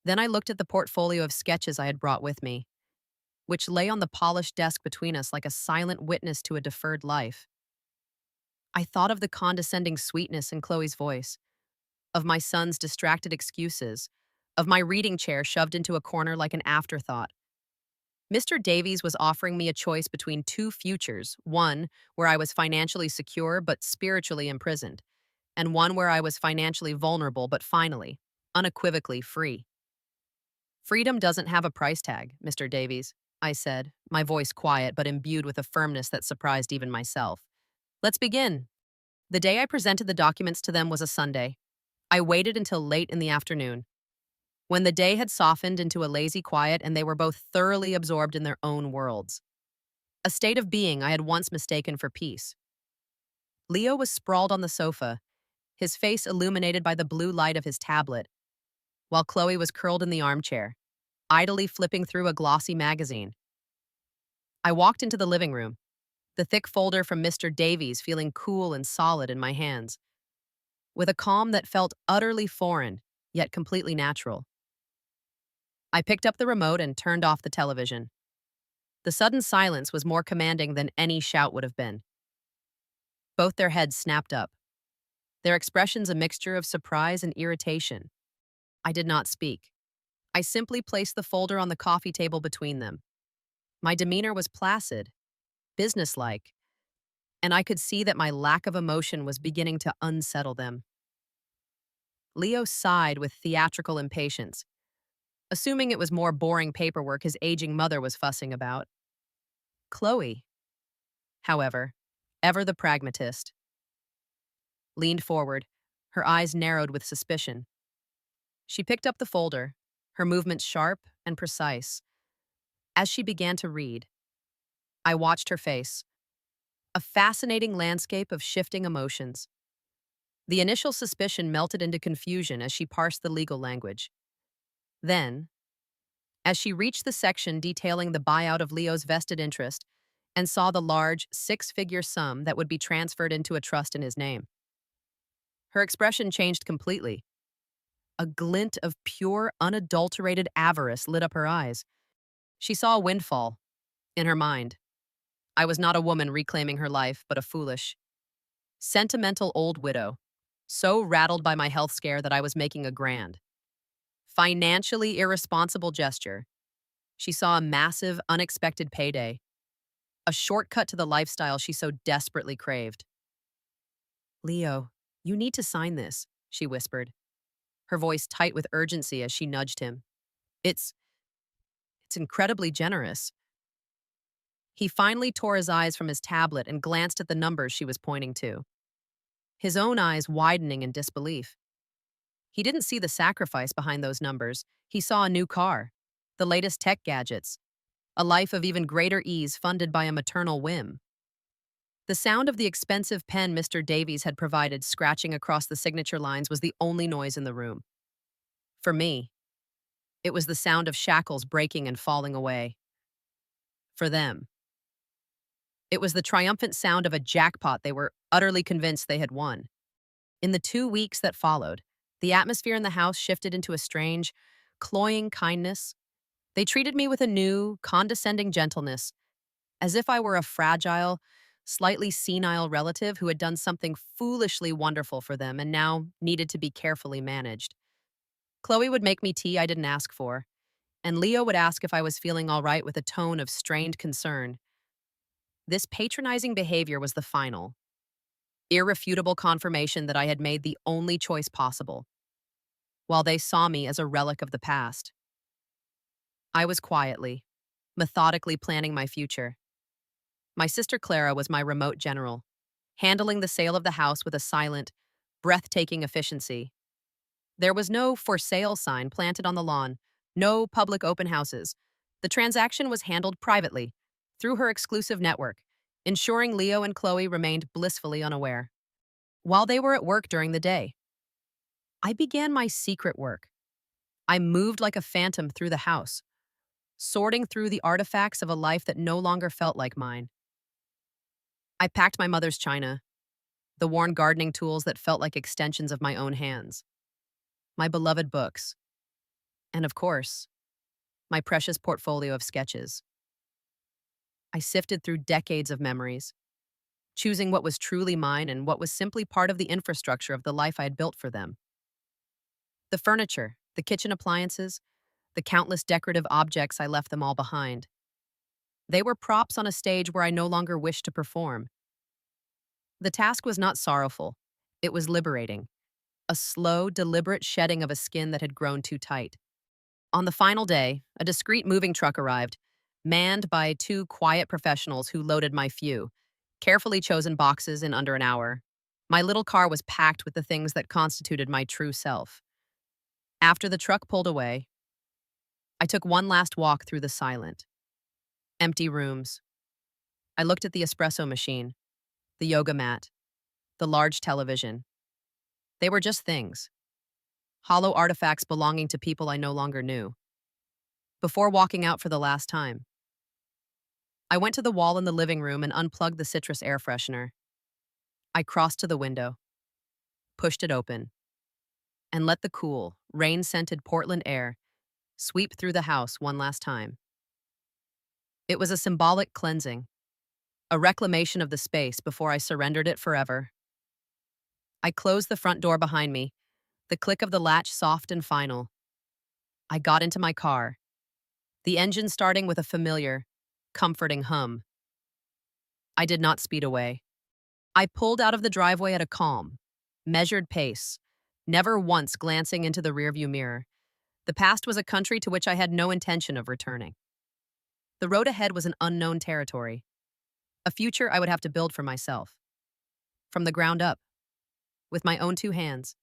Then I looked at the portfolio of sketches I had brought with me, which lay on the polished desk between us like a silent witness to a deferred life. I thought of the condescending sweetness in Chloe's voice, of my son's distracted excuses, of my reading chair shoved into a corner like an afterthought. Mr. Davies was offering me a choice between two futures, one where I was financially secure but spiritually imprisoned, and one where I was financially vulnerable but finally, unequivocally free. "Freedom doesn't have a price tag, Mr. Davies," I said, my voice quiet but imbued with a firmness that surprised even myself. "Let's begin." The day I presented the documents to them was a Sunday. I waited until late in the afternoon, when the day had softened into a lazy quiet and they were both thoroughly absorbed in their own worlds, a state of being I had once mistaken for peace. Leo was sprawled on the sofa, his face illuminated by the blue light of his tablet, while Chloe was curled in the armchair, idly flipping through a glossy magazine. I walked into the living room, the thick folder from Mr. Davies feeling cool and solid in my hands, with a calm that felt utterly foreign, yet completely natural. I picked up the remote and turned off the television. The sudden silence was more commanding than any shout would have been. Both their heads snapped up, their expressions a mixture of surprise and irritation. I did not speak. I simply placed the folder on the coffee table between them. My demeanor was placid, businesslike, and I could see that my lack of emotion was beginning to unsettle them. Leo sighed with theatrical impatience, assuming it was more boring paperwork his aging mother was fussing about. Chloe, however, ever the pragmatist, leaned forward, her eyes narrowed with suspicion. She picked up the folder, her movements sharp and precise. As she began to read, I watched her face, a fascinating landscape of shifting emotions. The initial suspicion melted into confusion as she parsed the legal language. Then, as she reached the section detailing the buyout of Leo's vested interest and saw the large six-figure sum that would be transferred into a trust in his name, her expression changed completely. A glint of pure, unadulterated avarice lit up her eyes. She saw a windfall. In her mind, I was not a woman reclaiming her life, but a foolish, sentimental old widow, so rattled by my health scare that I was making a grand, financially irresponsible gesture. She saw a massive, unexpected payday, a shortcut to the lifestyle she so desperately craved. "Leo, you need to sign this," she whispered, her voice tight with urgency as she nudged him. It's it's incredibly generous." He finally tore his eyes from his tablet and glanced at the numbers she was pointing to, his own eyes widening in disbelief. He didn't see the sacrifice behind those numbers. He saw a new car, the latest tech gadgets, a life of even greater ease funded by a maternal whim. The sound of the expensive pen Mr. Davies had provided scratching across the signature lines was the only noise in the room. For me, it was the sound of shackles breaking and falling away. For them, it was the triumphant sound of a jackpot they were utterly convinced they had won. In the 2 weeks that followed, the atmosphere in the house shifted into a strange, cloying kindness. They treated me with a new, condescending gentleness, as if I were a fragile, slightly senile relative who had done something foolishly wonderful for them and now needed to be carefully managed. Chloe would make me tea I didn't ask for, and Leo would ask if I was feeling all right with a tone of strained concern. This patronizing behavior was the final, irrefutable confirmation that I had made the only choice possible, while they saw me as a relic of the past. I was quietly, methodically planning my future. My sister Clara was my remote general, handling the sale of the house with a silent, breathtaking efficiency. There was no for sale sign planted on the lawn, no public open houses. The transaction was handled privately, through her exclusive network, ensuring Leo and Chloe remained blissfully unaware. While they were at work during the day, I began my secret work. I moved like a phantom through the house, sorting through the artifacts of a life that no longer felt like mine. I packed my mother's china, the worn gardening tools that felt like extensions of my own hands, my beloved books, and of course, my precious portfolio of sketches. I sifted through decades of memories, choosing what was truly mine and what was simply part of the infrastructure of the life I had built for them. The furniture, the kitchen appliances, the countless decorative objects, I left them all behind. They were props on a stage where I no longer wished to perform. The task was not sorrowful. It was liberating. A slow, deliberate shedding of a skin that had grown too tight. On the final day, a discreet moving truck arrived, manned by two quiet professionals who loaded my few, carefully chosen boxes in under an hour. My little car was packed with the things that constituted my true self. After the truck pulled away, I took one last walk through the silent, empty rooms. I looked at the espresso machine, the yoga mat, the large television. They were just things, hollow artifacts belonging to people I no longer knew. Before walking out for the last time, I went to the wall in the living room and unplugged the citrus air freshener. I crossed to the window, pushed it open, and let the cool, rain scented Portland air sweep through the house one last time. It was a symbolic cleansing, a reclamation of the space before I surrendered it forever. I closed the front door behind me, the click of the latch soft and final. I got into my car, the engine starting with a familiar, comforting hum. I did not speed away. I pulled out of the driveway at a calm, measured pace, never once glancing into the rearview mirror. The past was a country to which I had no intention of returning. The road ahead was an unknown territory, a future I would have to build for myself, from the ground up, with my own two hands,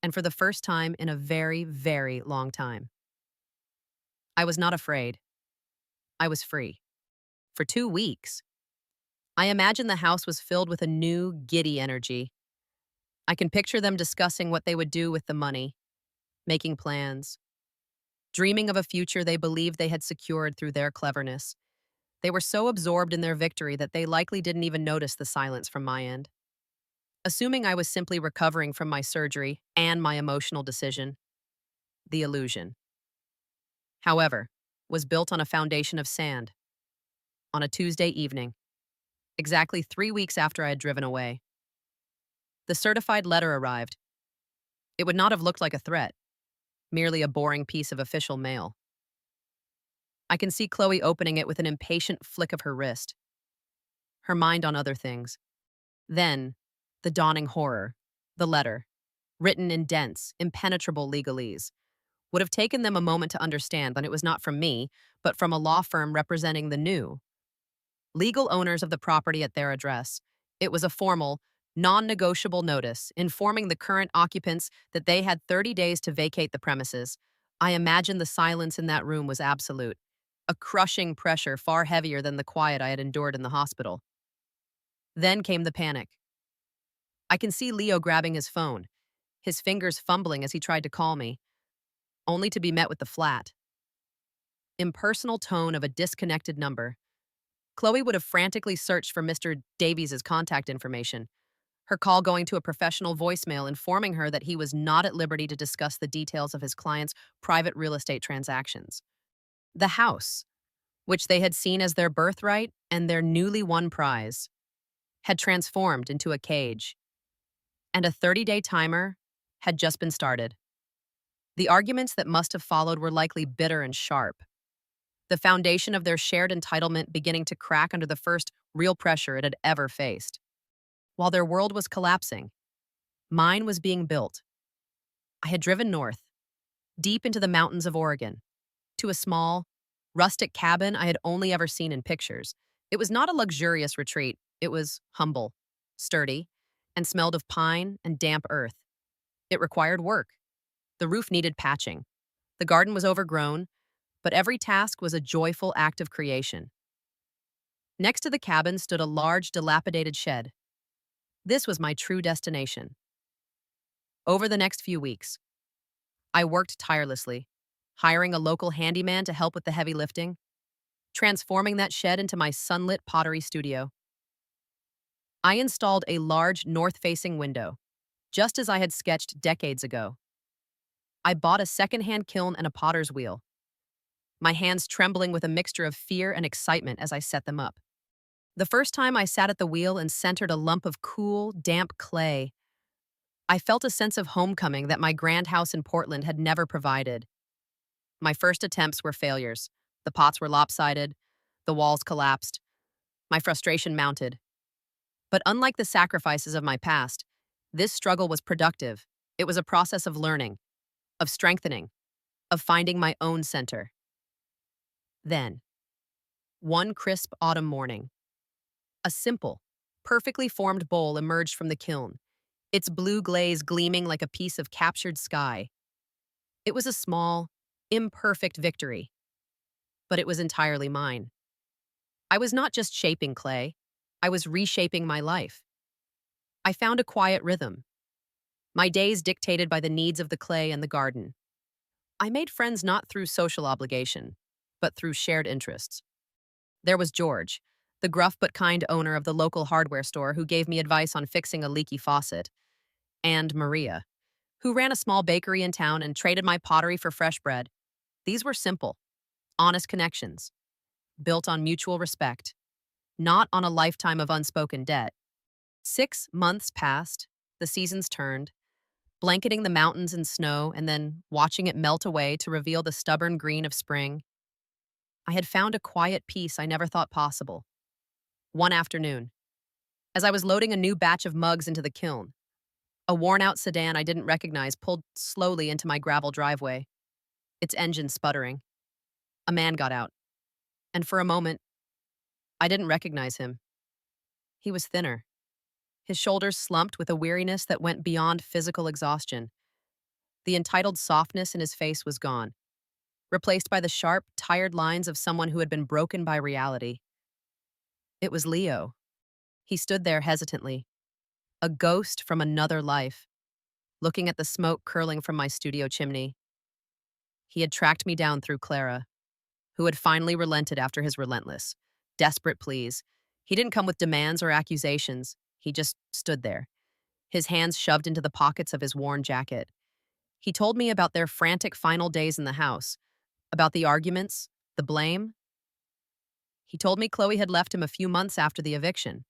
and for the first time in a very, very long time. I was not afraid. I was free. For 2 weeks, I imagined the house was filled with a new, giddy energy. I can picture them discussing what they would do with the money, making plans, dreaming of a future they believed they had secured through their cleverness. They were so absorbed in their victory that they likely didn't even notice the silence from my end. Assuming I was simply recovering from my surgery and my emotional decision, the illusion, however, was built on a foundation of sand. On a Tuesday evening, exactly 3 weeks after I had driven away, the certified letter arrived. It would not have looked like a threat, merely a boring piece of official mail. I can see Chloe opening it with an impatient flick of her wrist, her mind on other things. Then, the dawning horror, the letter, written in dense, impenetrable legalese, would have taken them a moment to understand that it was not from me, but from a law firm representing the new, legal owners of the property at their address. It was a formal, non-negotiable notice informing the current occupants that they had 30 days to vacate the premises. I imagined the silence in that room was absolute, a crushing pressure far heavier than the quiet I had endured in the hospital. Then came the panic. I can see Leo grabbing his phone, his fingers fumbling as he tried to call me, only to be met with the flat, impersonal tone of a disconnected number. Chloe would have frantically searched for Mr. Davies's contact information, her call going to a professional voicemail informing her that he was not at liberty to discuss the details of his client's private real estate transactions. The house, which they had seen as their birthright and their newly won prize, had transformed into a cage, and a 30-day timer had just been started. The arguments that must have followed were likely bitter and sharp, the foundation of their shared entitlement beginning to crack under the first real pressure it had ever faced. While their world was collapsing, mine was being built. I had driven north, deep into the mountains of Oregon, to a small, rustic cabin I had only ever seen in pictures. It was not a luxurious retreat. It was humble, sturdy, and smelled of pine and damp earth. It required work. The roof needed patching. The garden was overgrown, but every task was a joyful act of creation. Next to the cabin stood a large, dilapidated shed. This was my true destination. Over the next few weeks, I worked tirelessly, hiring a local handyman to help with the heavy lifting, transforming that shed into my sunlit pottery studio. I installed a large north-facing window, just as I had sketched decades ago. I bought a second-hand kiln and a potter's wheel, my hands trembling with a mixture of fear and excitement as I set them up. The first time I sat at the wheel and centered a lump of cool, damp clay, I felt a sense of homecoming that my grand house in Portland had never provided. My first attempts were failures. The pots were lopsided, the walls collapsed. My frustration mounted. But unlike the sacrifices of my past, this struggle was productive. It was a process of learning, of strengthening, of finding my own center. Then, one crisp autumn morning, a simple, perfectly formed bowl emerged from the kiln, its blue glaze gleaming like a piece of captured sky. It was a small, imperfect victory, but it was entirely mine. I was not just shaping clay, I was reshaping my life. I found a quiet rhythm. my days dictated by the needs of the clay and the garden. I made friends not through social obligation, but through shared interests. There was George, the gruff but kind owner of the local hardware store who gave me advice on fixing a leaky faucet, and Maria, who ran a small bakery in town and traded my pottery for fresh bread. These were simple, honest connections, built on mutual respect, not on a lifetime of unspoken debt. 6 months passed, the seasons turned, blanketing the mountains in snow and then watching it melt away to reveal the stubborn green of spring. I had found a quiet peace I never thought possible. One afternoon, as I was loading a new batch of mugs into the kiln, a worn-out sedan I didn't recognize pulled slowly into my gravel driveway, its engine sputtering. A man got out, and for a moment, I didn't recognize him. He was thinner, his shoulders slumped with a weariness that went beyond physical exhaustion. The entitled softness in his face was gone, replaced by the sharp, tired lines of someone who had been broken by reality. It was Leo. He stood there hesitantly, a ghost from another life, looking at the smoke curling from my studio chimney. He had tracked me down through Clara, who had finally relented after his relentless, desperate pleas. He didn't come with demands or accusations. He just stood there, his hands shoved into the pockets of his worn jacket. He told me about their frantic final days in the house, about the arguments, the blame. He told me Chloe had left him a few months after the eviction.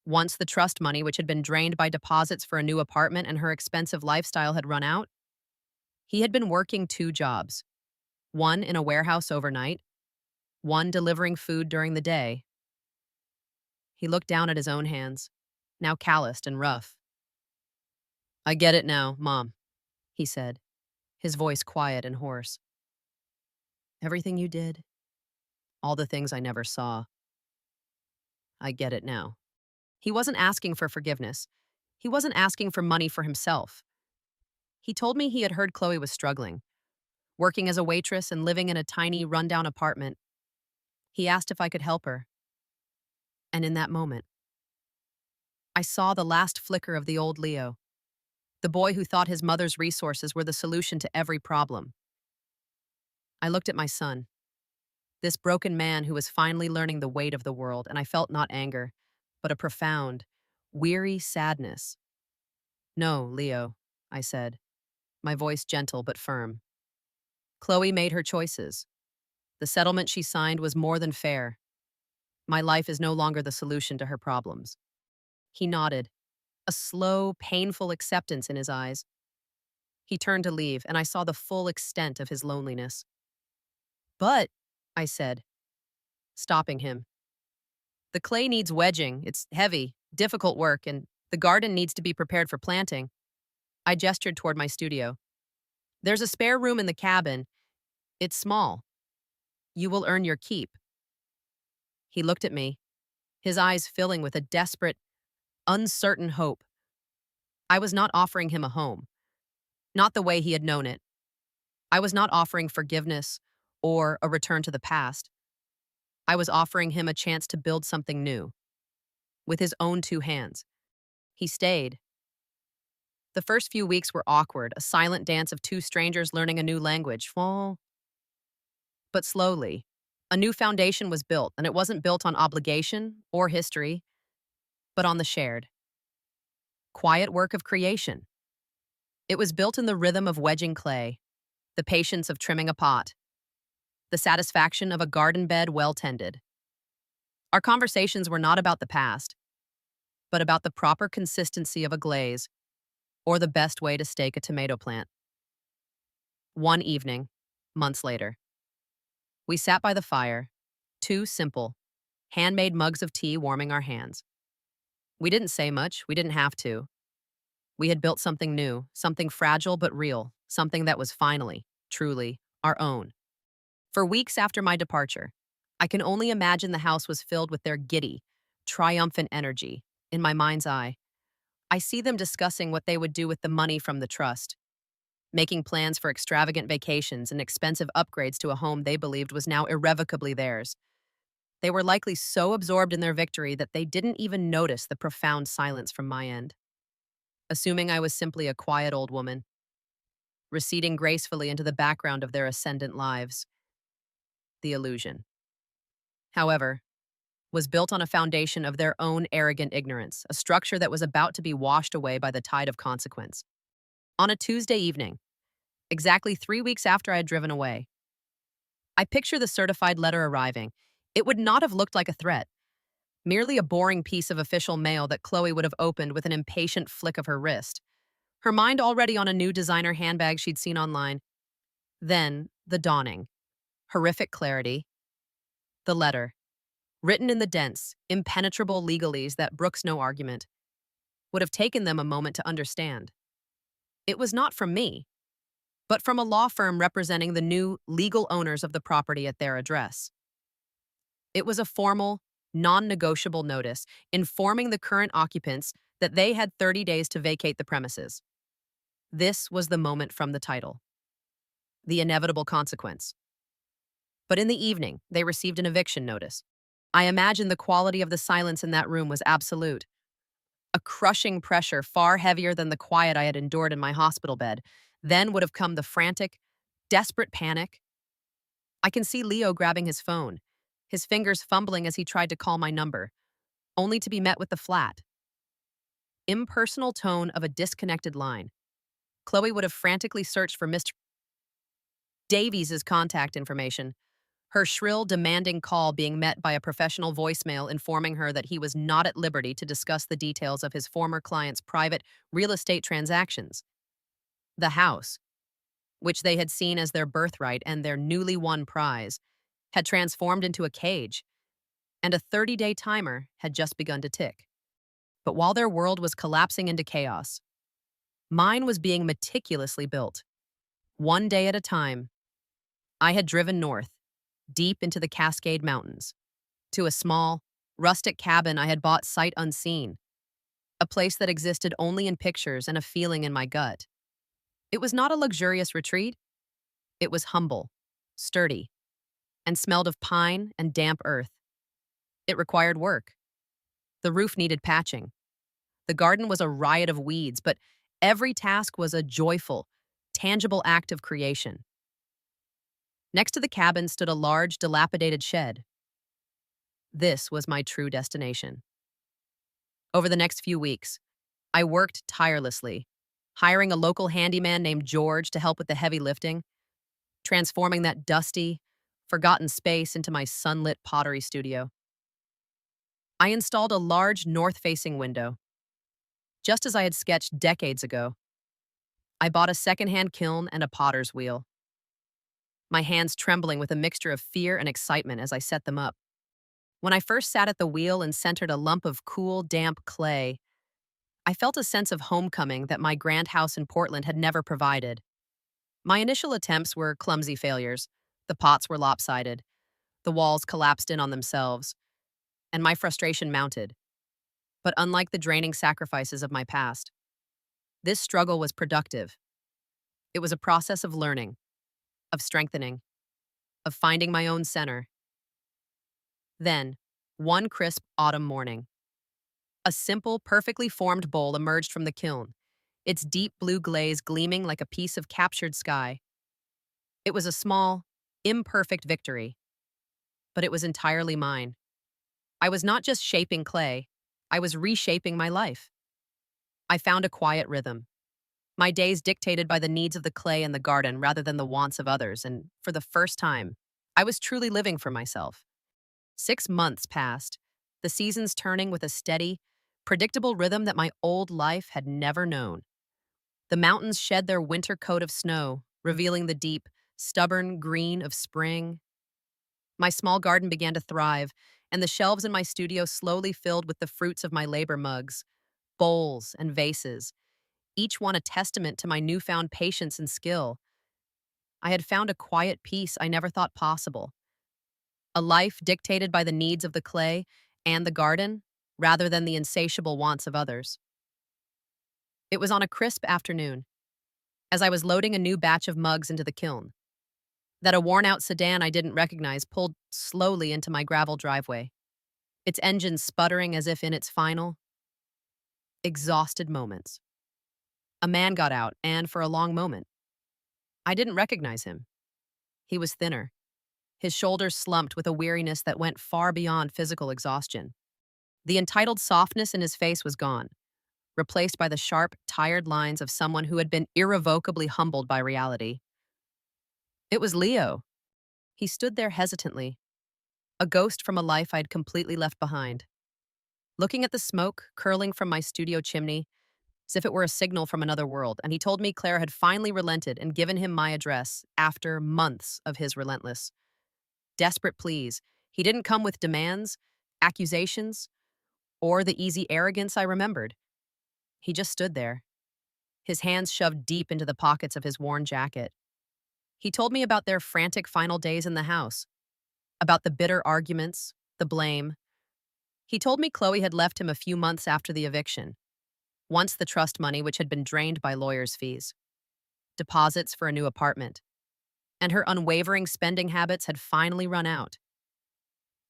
Once the trust money, which had been drained by deposits for a new apartment and her expensive lifestyle, had run out, he had been working 2 jobs, one in a warehouse overnight, one delivering food during the day. He looked down at his own hands, now calloused and rough. "I get it now, Mom," he said, his voice quiet and hoarse. "Everything you did, all the things I never saw. I get it now." He wasn't asking for forgiveness. He wasn't asking for money for himself. He told me he had heard Chloe was struggling, working as a waitress and living in a tiny, rundown apartment. He asked if I could help her. And in that moment, I saw the last flicker of the old Leo, the boy who thought his mother's resources were the solution to every problem. I looked at my son, this broken man who was finally learning the weight of the world, and I felt not anger, but a profound, weary sadness. "No, Leo," I said, my voice gentle but firm. "Chloe made her choices. The settlement she signed was more than fair. My life is no longer the solution to her problems." He nodded, a slow, painful acceptance in his eyes. He turned to leave, and I saw the full extent of his loneliness. "But," I said, stopping him, "the clay needs wedging. It's heavy, difficult work, and the garden needs to be prepared for planting." I gestured toward my studio. "There's a spare room in the cabin. It's small. You will earn your keep." He looked at me, his eyes filling with a desperate, uncertain hope. I was not offering him a home, not the way he had known it. I was not offering forgiveness or a return to the past. I was offering him a chance to build something new, with his own 2 hands. He stayed. The first few weeks were awkward, a silent dance of 2 strangers learning a new language. But slowly, a new foundation was built, and it wasn't built on obligation or history, but on the shared, quiet work of creation. It was built in the rhythm of wedging clay, the patience of trimming a pot, the satisfaction of a garden bed well tended. Our conversations were not about the past, but about the proper consistency of a glaze or the best way to stake a tomato plant. One evening, months later, we sat by the fire, 2 simple, handmade mugs of tea warming our hands. We didn't say much, we didn't have to. We had built something new, something fragile but real, something that was finally, truly, our own. For weeks after my departure, I can only imagine the house was filled with their giddy, triumphant energy. In my mind's eye, I see them discussing what they would do with the money from the trust, making plans for extravagant vacations and expensive upgrades to a home they believed was now irrevocably theirs. They were likely so absorbed in their victory that they didn't even notice the profound silence from my end. assuming I was simply a quiet old woman, receding gracefully into the background of their ascendant lives. The illusion, however, was built on a foundation of their own arrogant ignorance, a structure that was about to be washed away by the tide of consequence. On a Tuesday evening, exactly 3 weeks after I had driven away, I picture the certified letter arriving. It would not have looked like a threat, merely a boring piece of official mail that Chloe would have opened with an impatient flick of her wrist, her mind already on a new designer handbag she'd seen online. Then, the dawning. Horrific clarity. The letter, written in the dense, impenetrable legalese that brooks no argument, would have taken them a moment to understand. It was not from me, but from a law firm representing the new legal owners of the property at their address. It was a formal, non-negotiable notice informing the current occupants that they had 30 days to vacate the premises. This was the moment from the title. The inevitable consequence. But in the evening, they received an eviction notice. I imagine the quality of the silence in that room was absolute. A crushing pressure far heavier than the quiet I had endured in my hospital bed. Then would have come the frantic, desperate panic. I can see Leo grabbing his phone, his fingers fumbling as he tried to call my number, only to be met with the flat, impersonal tone of a disconnected line. Chloe would have frantically searched for Mr. Davies's contact information, her shrill, demanding call being met by a professional voicemail informing her that he was not at liberty to discuss the details of his former client's private real estate transactions. The house, which they had seen as their birthright and their newly won prize, had transformed into a cage, and a 30-day timer had just begun to tick. But while their world was collapsing into chaos, mine was being meticulously built. One day at a time, I had driven north, deep into the Cascade Mountains, to a small, rustic cabin I had bought sight unseen, a place that existed only in pictures and a feeling in my gut. It was not a luxurious retreat. It was humble, sturdy, and smelled of pine and damp earth. It required work. The roof needed patching. The garden was a riot of weeds, but every task was a joyful, tangible act of creation. Next to the cabin stood a large, dilapidated shed. This was my true destination. Over the next few weeks, I worked tirelessly, hiring a local handyman named George to help with the heavy lifting, transforming that dusty, forgotten space into my sunlit pottery studio. I installed a large north-facing window, just as I had sketched decades ago. I bought a secondhand kiln and a potter's wheel, my hands trembling with a mixture of fear and excitement as I set them up. When I first sat at the wheel and centered a lump of cool, damp clay, I felt a sense of homecoming that my grand house in Portland had never provided. My initial attempts were clumsy failures. The pots were lopsided, the walls collapsed in on themselves, and my frustration mounted. But unlike the draining sacrifices of my past, this struggle was productive. It was a process of learning, of strengthening, of finding my own center. Then, one crisp autumn morning, a simple, perfectly formed bowl emerged from the kiln, its deep blue glaze gleaming like a piece of captured sky. It was a small, imperfect victory, but it was entirely mine. I was not just shaping clay, I was reshaping my life. I found a quiet rhythm, my days dictated by the needs of the clay and the garden rather than the wants of others, and for the first time, I was truly living for myself. 6 months passed, the seasons turning with a steady, predictable rhythm that my old life had never known. The mountains shed their winter coat of snow, revealing the deep, stubborn green of spring. My small garden began to thrive, and the shelves in my studio slowly filled with the fruits of my labor mugs, bowls, and vases, each one a testament to my newfound patience and skill. I had found a quiet peace I never thought possible, a life dictated by the needs of the clay and the garden, rather than the insatiable wants of others. It was on a crisp afternoon, as I was loading a new batch of mugs into the kiln, that a worn-out sedan I didn't recognize pulled slowly into my gravel driveway, its engine sputtering as if in its final, exhausted moments. A man got out, and for a long moment, I didn't recognize him. He was thinner. His shoulders slumped with a weariness that went far beyond physical exhaustion. The entitled softness in his face was gone, replaced by the sharp, tired lines of someone who had been irrevocably humbled by reality. It was Leo. He stood there hesitantly, a ghost from a life I'd completely left behind. Looking at the smoke curling from my studio chimney, as if it were a signal from another world, and he told me Claire had finally relented and given him my address after months of his relentless, desperate pleas. He didn't come with demands, accusations, or the easy arrogance I remembered. He just stood there, his hands shoved deep into the pockets of his worn jacket. He told me about their frantic final days in the house, about the bitter arguments, the blame. He told me Chloe had left him a few months after the eviction, once the trust money which had been drained by lawyers' fees, deposits for a new apartment, and her unwavering spending habits had finally run out.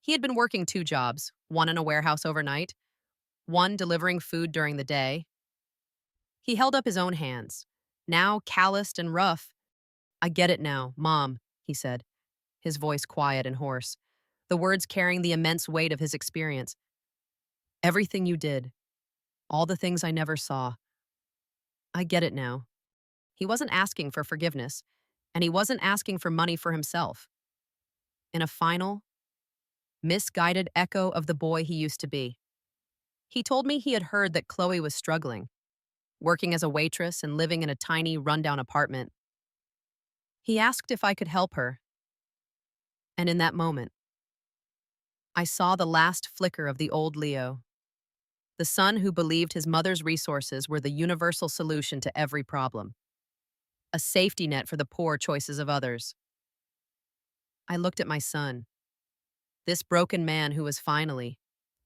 He had been working 2 jobs, one in a warehouse overnight, one delivering food during the day. He held up his own hands, now calloused and rough. "I get it now, Mom," he said, his voice quiet and hoarse, the words carrying the immense weight of his experience. "Everything you did, all the things I never saw. I get it now." He wasn't asking for forgiveness, and he wasn't asking for money for himself. In a final, misguided echo of the boy he used to be. He told me he had heard that Chloe was struggling, working as a waitress and living in a tiny, rundown apartment. He asked if I could help her, and in that moment, I saw the last flicker of the old Leo, the son who believed his mother's resources were the universal solution to every problem, a safety net for the poor choices of others. I looked at my son, this broken man who was finally,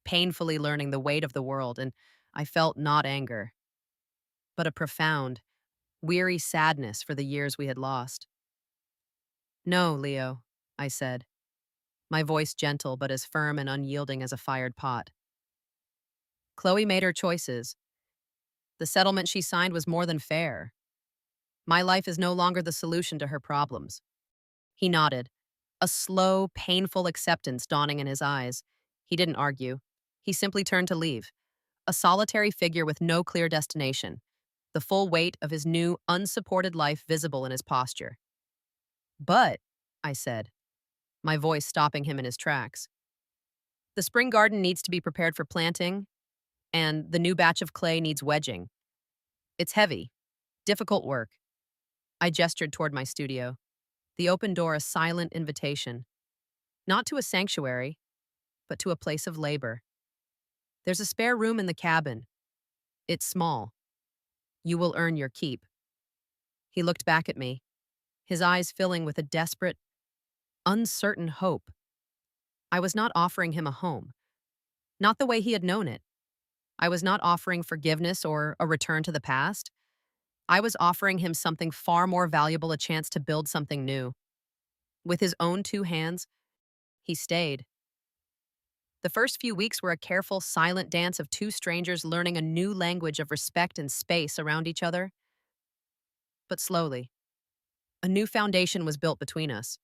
painfully learning the weight of the world, and I felt not anger, but a profound, weary sadness for the years we had lost. "No, Leo," I said, my voice gentle but as firm and unyielding as a fired pot. "Chloe made her choices. The settlement she signed was more than fair. My life is no longer the solution to her problems." He nodded, a slow, painful acceptance dawning in his eyes. He didn't argue. He simply turned to leave, a solitary figure with no clear destination, the full weight of his new, unsupported life visible in his posture. "But," I said, my voice stopping him in his tracks, "the spring garden needs to be prepared for planting, and the new batch of clay needs wedging. It's heavy, difficult work." I gestured toward my studio, the open door a silent invitation, not to a sanctuary, but to a place of labor. "There's a spare room in the cabin. It's small. You will earn your keep." He looked back at me, his eyes filling with a desperate, uncertain hope. I was not offering him a home, not the way he had known it. I was not offering forgiveness or a return to the past. I was offering him something far more valuable, a chance to build something new. With his own 2 hands, he stayed. The first few weeks were a careful, silent dance of 2 strangers learning a new language of respect and space around each other. But slowly, a new foundation was built between us.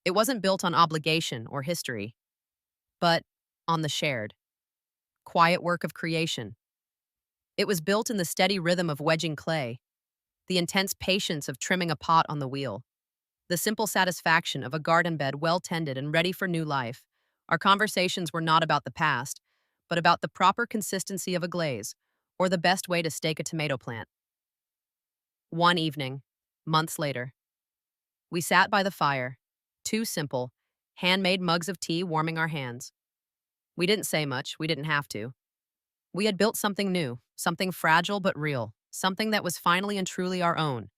It wasn't built on obligation or history, but on the shared, quiet work of creation. It was built in the steady rhythm of wedging clay, the intense patience of trimming a pot on the wheel, the simple satisfaction of a garden bed well tended and ready for new life. Our conversations were not about the past, but about the proper consistency of a glaze, or the best way to stake a tomato plant. One evening, months later, we sat by the fire, 2 simple, handmade mugs of tea warming our hands. We didn't say much, we didn't have to. We had built something new, something fragile but real, something that was finally and truly our own.